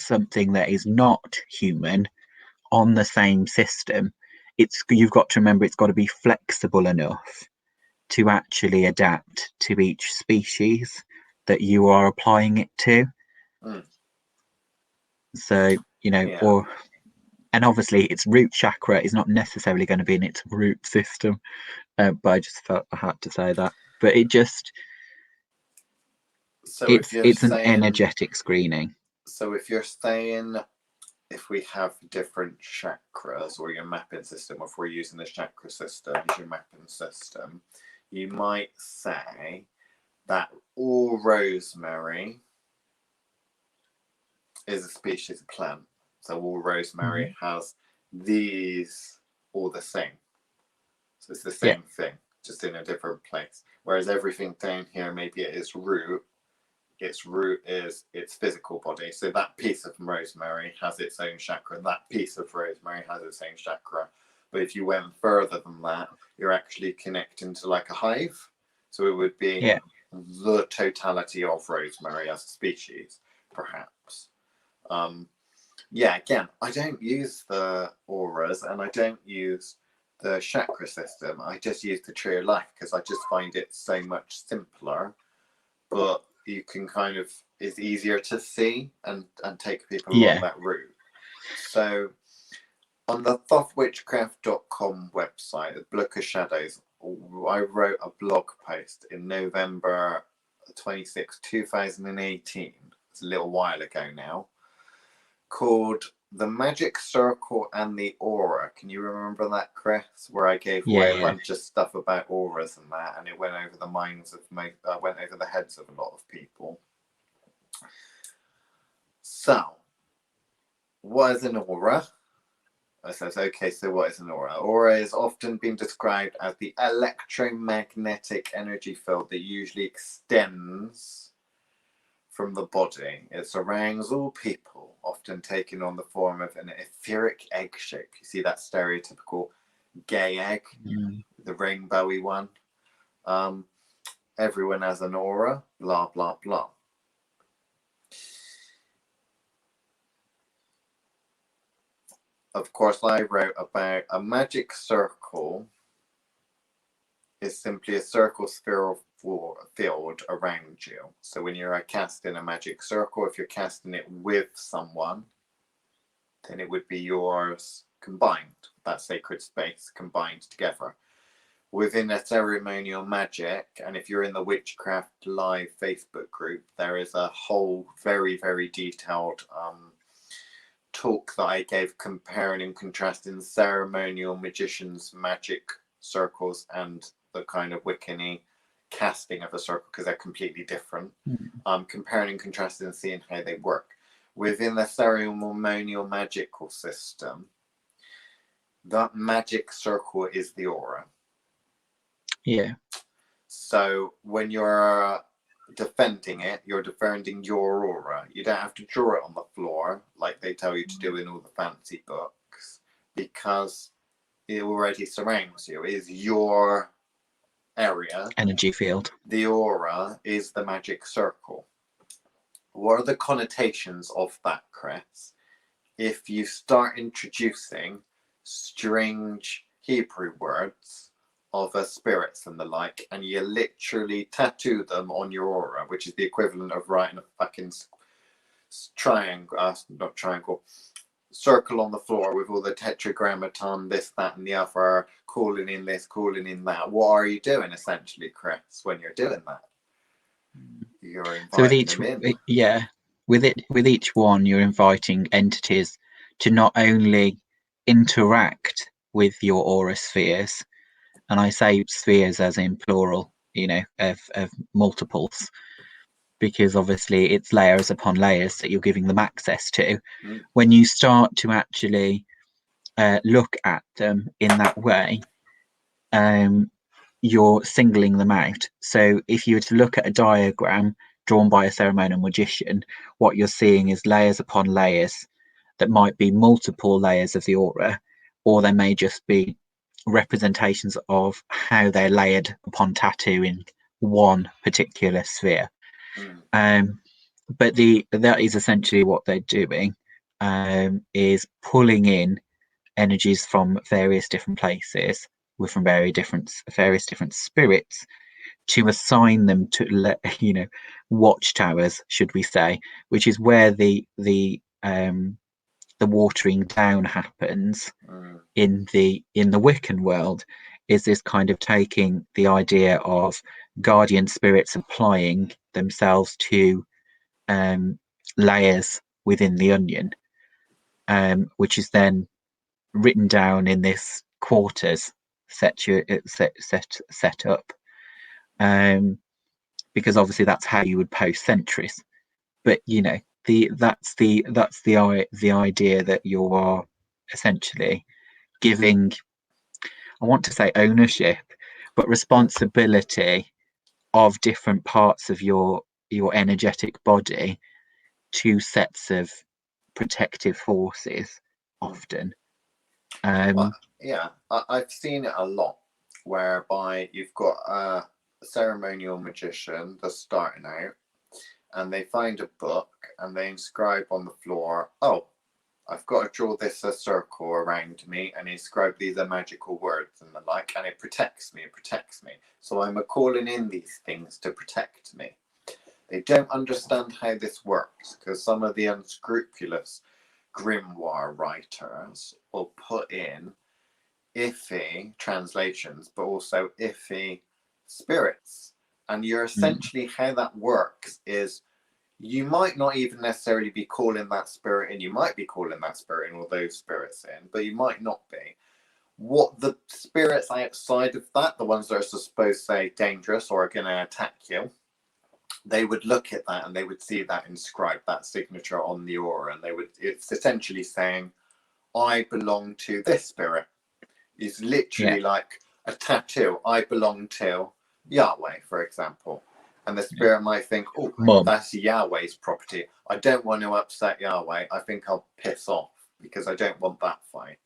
something that is not human on the same system, you've got to remember it's got to be flexible enough to actually adapt to each species that you are applying it to. So, and obviously its root chakra is not necessarily going to be in its root system, but I just felt I had to say that. But it's an energetic screening. So if you're saying, if we have different chakras, or your mapping system, if we're using the chakra system as your mapping system, you might say that all rosemary is a species of plant. So all rosemary has these all the same. So it's the same thing, just in a different place. Whereas everything down here, maybe at its root is its physical body. So that piece of rosemary has its own chakra. That piece of rosemary has its own chakra. But if you went further than that, you're actually connecting to like a hive. So it would be the totality of rosemary as a species, perhaps. Again, I don't use the auras and I don't use the chakra system. I just use the tree of life because I just find it so much simpler, but you can it's easier to see and take people along that route. So on the thothwitchcraft.com website, the Book of Shadows, I wrote a blog post in November 26, 2018. It's a little while ago now, called The Magic Circle and the Aura. Can you remember that, Chris? Where I gave away a bunch of stuff about auras and that, and it went over the minds of went over the heads of a lot of people. So, what is an aura? I says, okay, so what is an aura? Aura is often been described as the electromagnetic energy field that usually extends from the body. It surrounds all people, often taking on the form of an etheric egg shape. You see that stereotypical gay egg, the rainbowy one. Everyone has an aura, blah, blah, blah. Of course, I wrote about a magic circle is simply a circle spheral field around you. So when you're casting a magic circle, if you're casting it with someone, then it would be yours combined, that sacred space combined together. Within a ceremonial magic, and if you're in the Witchcraft Live Facebook group, there is a whole very, very detailed talk that I gave comparing and contrasting ceremonial magicians' magic circles and the kind of Wiccan-y casting of a circle, because they're completely different. Comparing and contrasting and seeing how they work. Within the ceremonial magical system, that magic circle is the aura. Yeah. So when you're defending it, you're defending your aura. You don't have to draw it on the floor like they tell you to do in all the fancy books, because it already surrounds you. It is your area. Energy field. The aura is the magic circle. What are the connotations of that, Chris? If you start introducing strange Hebrew words of spirits and the like, and you literally tattoo them on your aura, which is the equivalent of writing a fucking circle on the floor with all the tetragrammaton, this, that, and the other, calling in this, calling in that. What are you doing essentially, Chris, when you're doing that? You're inviting them in. With each one, you're inviting entities to not only interact with your aura spheres, and I say spheres as in plural, of multiples, because obviously it's layers upon layers that you're giving them access to. When you start to actually look at them in that way, you're singling them out. So if you were to look at a diagram drawn by a ceremonial magician, what you're seeing is layers upon layers that might be multiple layers of the aura, or they may just be representations of how they're layered upon tattoo in one particular sphere. but that is essentially what they're doing, is pulling in energies from various different places, with from various different spirits, to assign them to watchtowers, should we say, which is where the watering down happens in the Wiccan world. Is this kind of taking the idea of guardian spirits applying themselves to layers within the onion, which is then written down in this quarters set up, because obviously that's how you would post sentries. But that's the idea, that you are essentially giving, I want to say ownership, but responsibility of different parts of your energetic body to sets of protective forces often. Well, yeah, I've seen it a lot, whereby you've got a ceremonial magician that's starting out, and they find a book and they inscribe on the floor, oh, I've got to draw this a circle around me and inscribe these are magical words and the like, and it protects me. So I'm calling in these things to protect me. They don't understand how this works, because some of the unscrupulous grimoire writers will put in iffy translations, but also iffy spirits. And you're essentially, how that works is, you might not even necessarily be calling that spirit in. You might be calling that spirit in, or those spirits in, but you might not be. What the spirits outside of that, the ones that are supposed to say dangerous or are going to attack you, they would look at that and they would see that inscribed, that signature on the aura, and it's essentially saying, I belong to this spirit. It's literally like a tattoo. I belong to Yahweh, for example. And the spirit might think, oh, that's Yahweh's property. I don't want to upset Yahweh. I think I'll piss off, because I don't want that fight.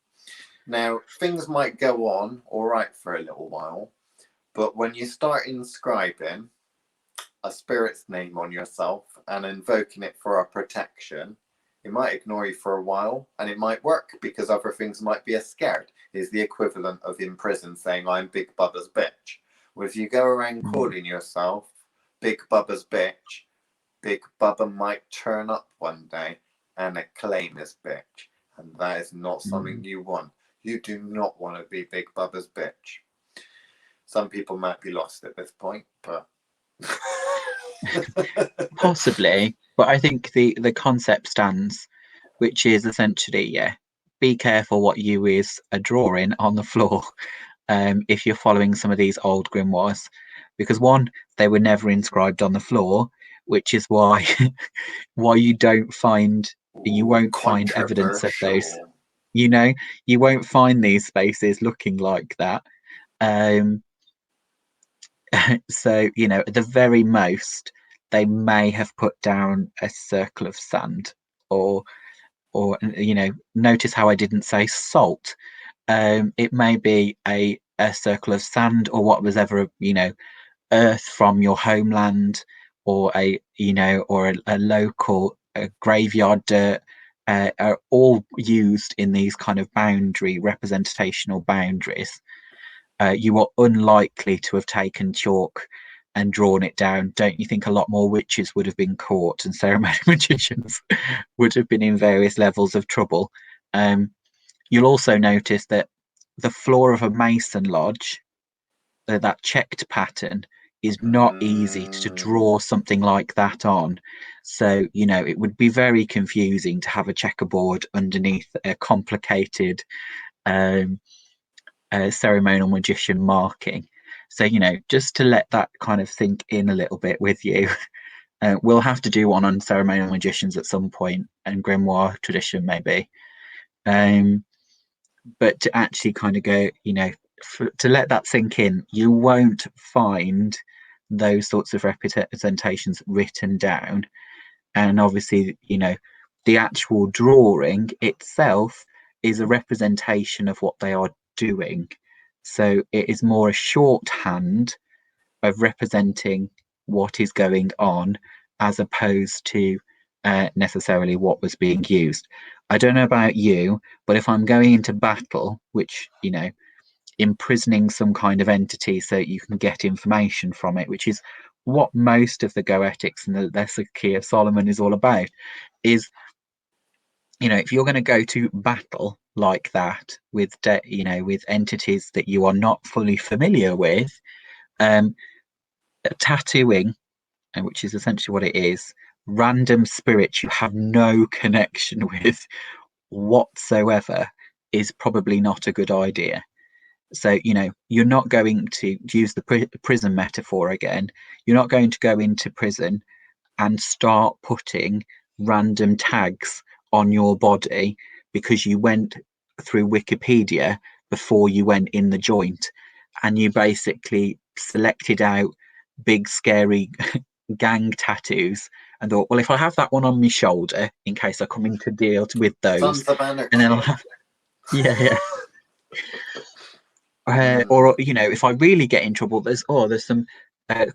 Now, things might go on all right for a little while, but when you start inscribing a spirit's name on yourself and invoking it for a protection, it might ignore you for a while, and it might work, because other things might be scared. Is the equivalent of in prison saying, I'm Big Bubba's bitch. Well, if you go around calling yourself Big Bubba's bitch, Big Bubba might turn up one day and claim his bitch. And that is not something you want. You do not want to be Big Bubba's bitch. Some people might be lost at this point, but possibly. But I think the concept stands, which is essentially, be careful what you is a drawing on the floor, if you're following some of these old grimoires, because one, they were never inscribed on the floor, which is why you won't find evidence of those. You won't find these spaces looking like that. So at the very most, they may have put down a circle of sand, or notice how I didn't say salt. It may be a circle of sand, or what was ever earth from your homeland, or a local graveyard dirt, are all used in these kind of representational boundaries. You are unlikely to have taken chalk and drawn it down. Don't you think a lot more witches would have been caught, and ceremonial magicians would have been in various levels of trouble? You'll also notice that the floor of a Mason lodge, that checked pattern, is not easy to draw something like that on. So it would be very confusing to have a checkerboard underneath a complicated ceremonial magician marking. So just to let that kind of sink in a little bit with you, we'll have to do one on ceremonial magicians at some point, and grimoire tradition maybe, but to actually kind of go, to let that sink in, you won't find those sorts of representations written down. And obviously the actual drawing itself is a representation of what they are doing. So it is more a shorthand of representing what is going on, as opposed to necessarily what was being used. I don't know about you, but if I'm going into battle, which, you know, imprisoning some kind of entity so you can get information from it, which is what most of the Goetics and the Lesser Key of Solomon is all about, is, you know, if you're going to go to battle like that with you know, with entities that you are not fully familiar with, tattooing, which is essentially what it is, random spirits you have no connection with whatsoever, is probably not a good idea. So, you know, you're not going to use the prison metaphor again. You're not going to go into prison and start putting random tags on your body because you went through Wikipedia before you went in the joint, and you basically selected out big scary gang tattoos and thought, well, if I have that one on my shoulder in case I come into deal with those, Sons of and then I'll Anarchy. have, yeah. Mm. Or, you know, if I really get in trouble, there's some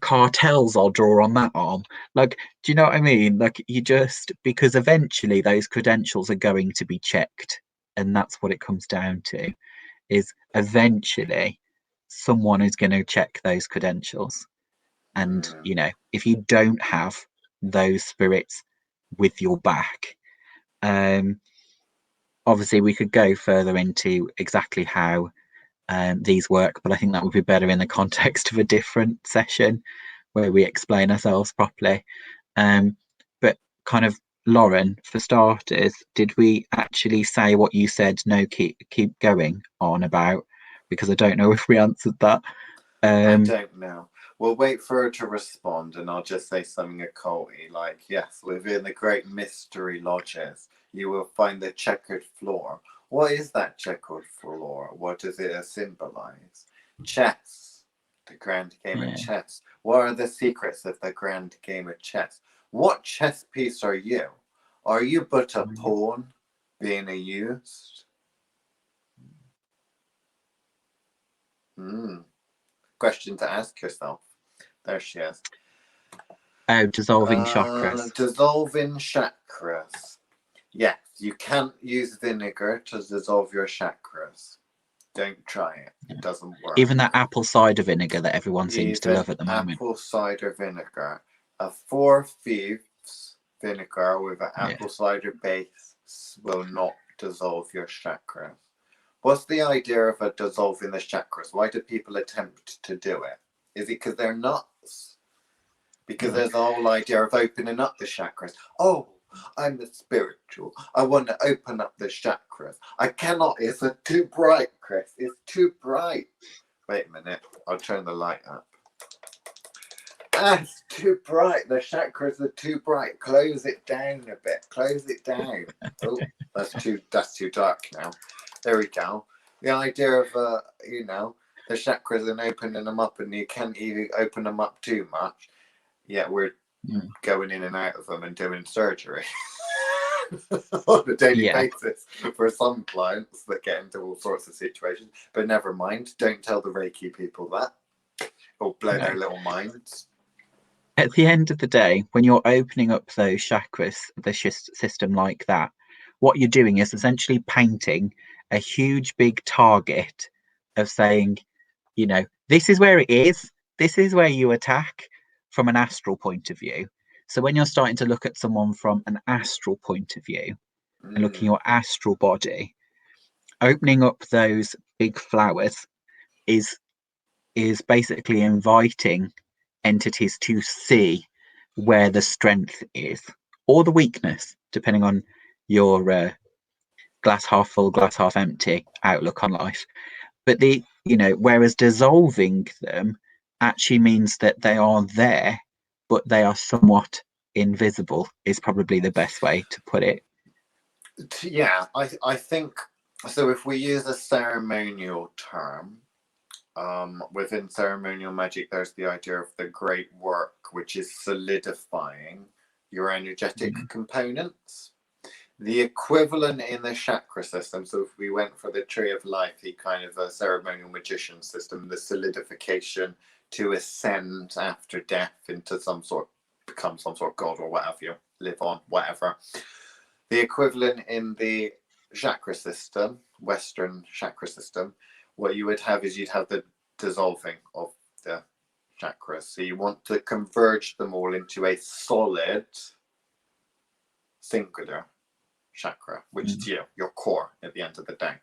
cartels I'll draw on that arm. Like, do you know what I mean? Like, you just, because eventually those credentials are going to be checked, and that's what it comes down to, is eventually someone is going to check those credentials. And, you know, if you don't have those spirits with your back, obviously we could go further into exactly how these work, but I think that would be better in the context of a different session where we explain ourselves properly. But kind of, Lauren, for starters, did we actually say what you said? No, keep going on about, because I don't know if we answered that. I don't know. We'll wait for her to respond, and I'll just say something occulty, like, yes, within the great mystery lodges, you will find the checkered floor. What is that checkered floor? What does it symbolize? Chess, the grand game of chess. What are the secrets of the grand game of chess? What chess piece are you? Are you but a pawn being used? Question to ask yourself. There she is. Oh, dissolving chakras. Dissolving chakras. Yes, you can't use vinegar to dissolve your chakras. Don't try it. It doesn't work. Even that apple cider vinegar that everyone seems to love at the moment. Apple cider vinegar. A 4/5 vinegar with an apple cider base will not dissolve your chakras. What's the idea of a dissolving the chakras? Why do people attempt to do it? Is it because they're nuts? Because there's the whole idea of opening up the chakras. Oh, I'm the spiritual. I want to open up the chakras. I cannot. It's too bright, Chris. It's too bright. Wait a minute. I'll turn the light up. Ah, it's too bright. The chakras are too bright. Close it down a bit. Close it down. Oh, that's too dark now. There we go. The idea of you know, the chakras and opening them up, and you can't even open them up too much. Yeah, we're going in and out of them and doing surgery on a daily basis for some clients that get into all sorts of situations. But never mind. Don't tell the Reiki people that. It'll blow their little minds. At the end of the day, when you're opening up those chakras, the system like that, what you're doing is essentially painting a huge big target of saying, you know, this is where it is. This is where you attack from an astral point of view. So when you're starting to look at someone from an astral point of view and looking at your astral body, opening up those big flowers is basically inviting entities to see where the strength is or the weakness, depending on your glass half full, glass half empty outlook on life. But whereas dissolving them actually means that they are there, but they are somewhat invisible, is probably the best way to put it. Yeah, I think so. If we use a ceremonial term, within ceremonial magic, there's the idea of the great work, which is solidifying your energetic components. The equivalent in the chakra system, so if we went for the tree of life, the kind of a ceremonial magician system, the solidification to ascend after death into some sort become some sort of god or whatever you live on, whatever. The equivalent in the chakra system, Western chakra system, what you would have is you'd have the dissolving of the chakras. So you want to converge them all into a solid, singular chakra, which is you, your core at the end of the day.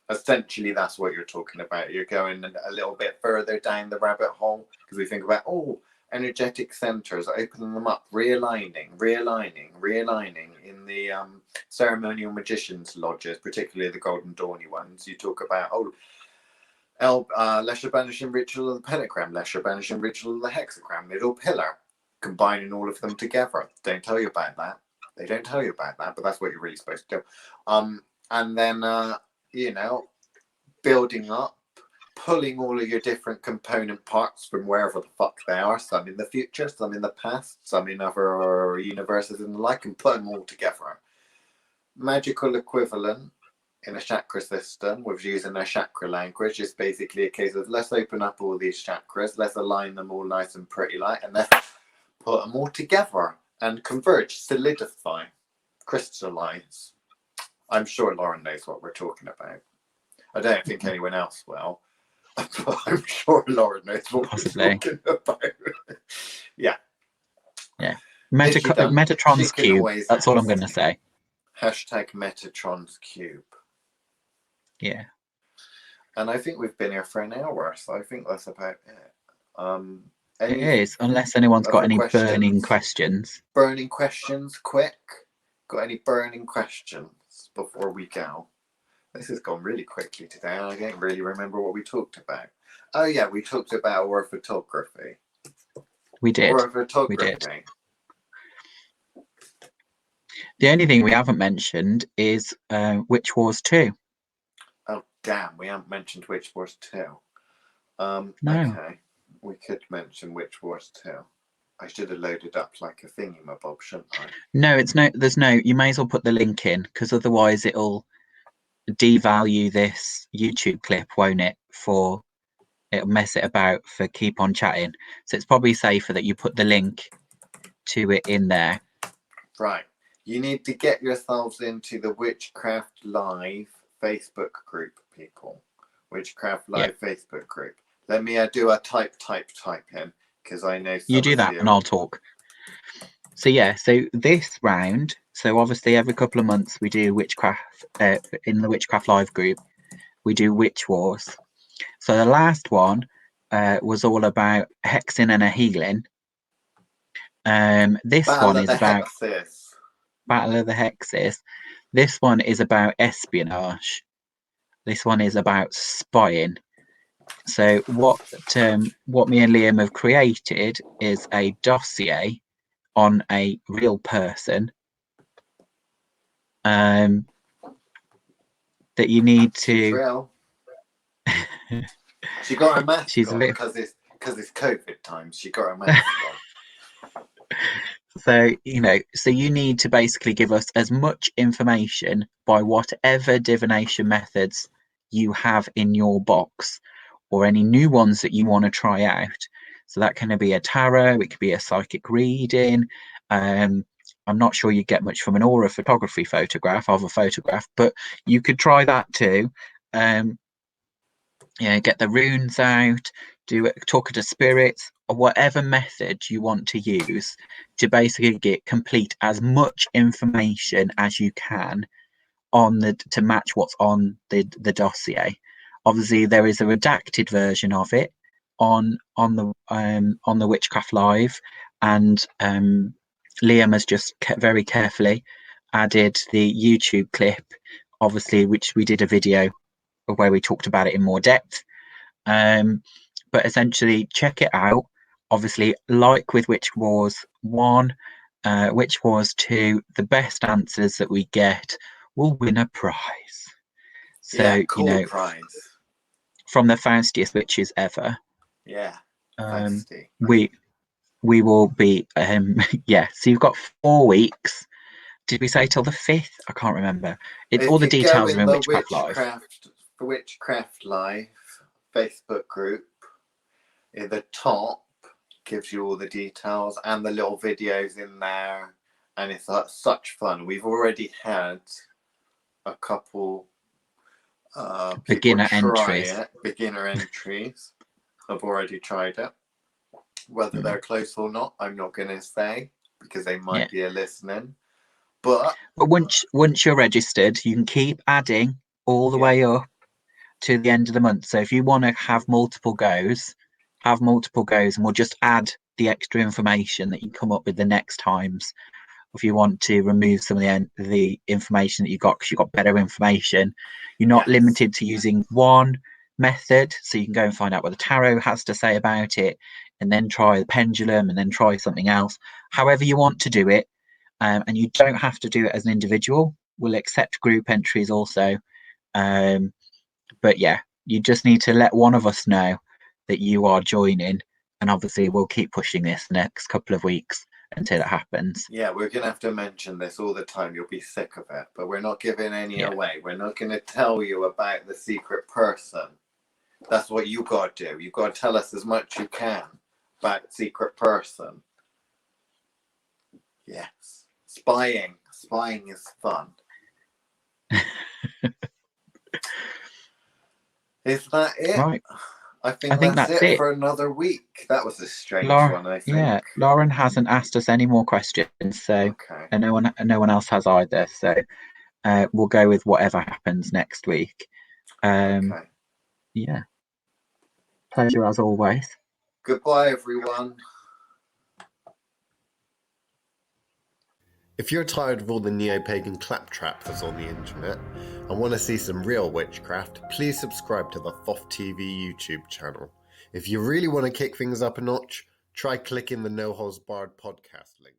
Essentially, that's what you're talking about. You're going a little bit further down the rabbit hole because we think about, energetic centers, opening them up, realigning in the ceremonial magicians lodges, particularly the Golden Dawny ones. You talk about lesser banishing ritual of the pentagram, lesser banishing ritual of the hexagram, middle pillar, combining all of them together. Don't tell you about that. They don't tell you about that, but that's what you're really supposed to do. And then building up, pulling all of your different component parts from wherever the fuck they are, some in the future, some in the past, some in other universes and the like, and put them all together. Magical equivalent in a chakra system with using a chakra language is basically a case of let's open up all these chakras, let's align them all nice and pretty like, and let's put them all together and converge, solidify, crystallize. I'm sure Lauren knows what we're talking about. I don't think anyone else will. I'm sure Lauren knows what we're talking about. Yeah. Metatron's cube. That's all I'm going to say. Hashtag Metatron's cube. Yeah. And I think we've been here for an hour, so I think that's about it. It is, unless anyone's got any burning questions. Burning questions, quick. Got any burning questions before we go? This has gone really quickly today. I don't really remember what we talked about. Oh yeah, we talked about aura photography. We did. Aura photography. We did. The only thing we haven't mentioned is Witch Wars 2. Oh damn, we haven't mentioned Witch Wars 2. No. Okay, we could mention Witch Wars 2. I should have loaded up like a thingy-mabob, shouldn't I? No, you may as well put the link in, because otherwise it'll devalue this YouTube clip, won't it? It'll mess it about for Keep On Chatting. So it's probably safer that you put the link to it in there. Right. You need to get yourselves into the Witchcraft Live Facebook group, people. Witchcraft Live Facebook group. Let me do a type in, because I know you do that and I'll talk. So this round, so obviously every couple of months we do witchcraft in the Witchcraft Live group, we do Witch Wars. So the last one was all about hexing and a healing. This one is about Battle of the Hexes. This one is about espionage. This one is about spying. So what me and Liam have created is a dossier on a real person that you need to. She got her mask on because it's COVID times. She got her mask on. So you need to basically give us as much information by whatever divination methods you have in your box, or any new ones that you want to try out. So that can be a tarot, it could be a psychic reading. I'm not sure you get much from an aura photography photograph of a photograph, but you could try that too. Get the runes out, talk to spirits, or whatever method you want to use to basically complete as much information as you can to match what's on the dossier. Obviously, there is a redacted version of it on the Witchcraft Live, and Liam has just very carefully added the YouTube clip, obviously, which we did a video where we talked about it in more depth. But essentially, check it out. Obviously, like with Witch Wars 1, Witch Wars 2, the best answers that we get will win a prize. So, prize from the faustiest witches ever. Yeah. We will be so you've got 4 weeks. Did we say till the 5th? I can't remember. All the details are in Witchcraft Live. The Witchcraft Live Facebook group, in the top, gives you all the details and the little videos in there, and it's such fun. We've already had a couple Beginner people try entries. it. Beginner entries have already tried it. Whether they're close or not, I'm not going to say, because they might be listening. But once you're registered, you can keep adding all the way up to the end of the month. So if you want to have multiple goes, and we'll just add the extra information that you come up with the next times. If you want to remove some of the information that you've got because you've got better information, you're not limited to using one method. So you can go and find out what the tarot has to say about it, and then try the pendulum, and then try something else. However you want to do it, and you don't have to do it as an individual. We'll accept group entries also. But yeah, you just need to let one of us know that you are joining, and obviously we'll keep pushing this next couple of weeks until it happens. Yeah, we're going to have to mention this all the time. You'll be sick of it, but we're not giving any away. We're not going to tell you about the secret person. That's what you got to do. You got to tell us as much as you can about the secret person. Yes. Spying is fun. Is that it? Right. I think that's it for another week. That was a strange one, I think. Yeah, Lauren hasn't asked us any more questions, so and no one else has either. So we'll go with whatever happens next week. Yeah. Pleasure as always. Goodbye, everyone. If you're tired of all the neo-pagan claptrap that's on the internet and want to see some real witchcraft, please subscribe to the Thoth TV YouTube channel. If you really want to kick things up a notch, try clicking the No Holds Barred podcast link.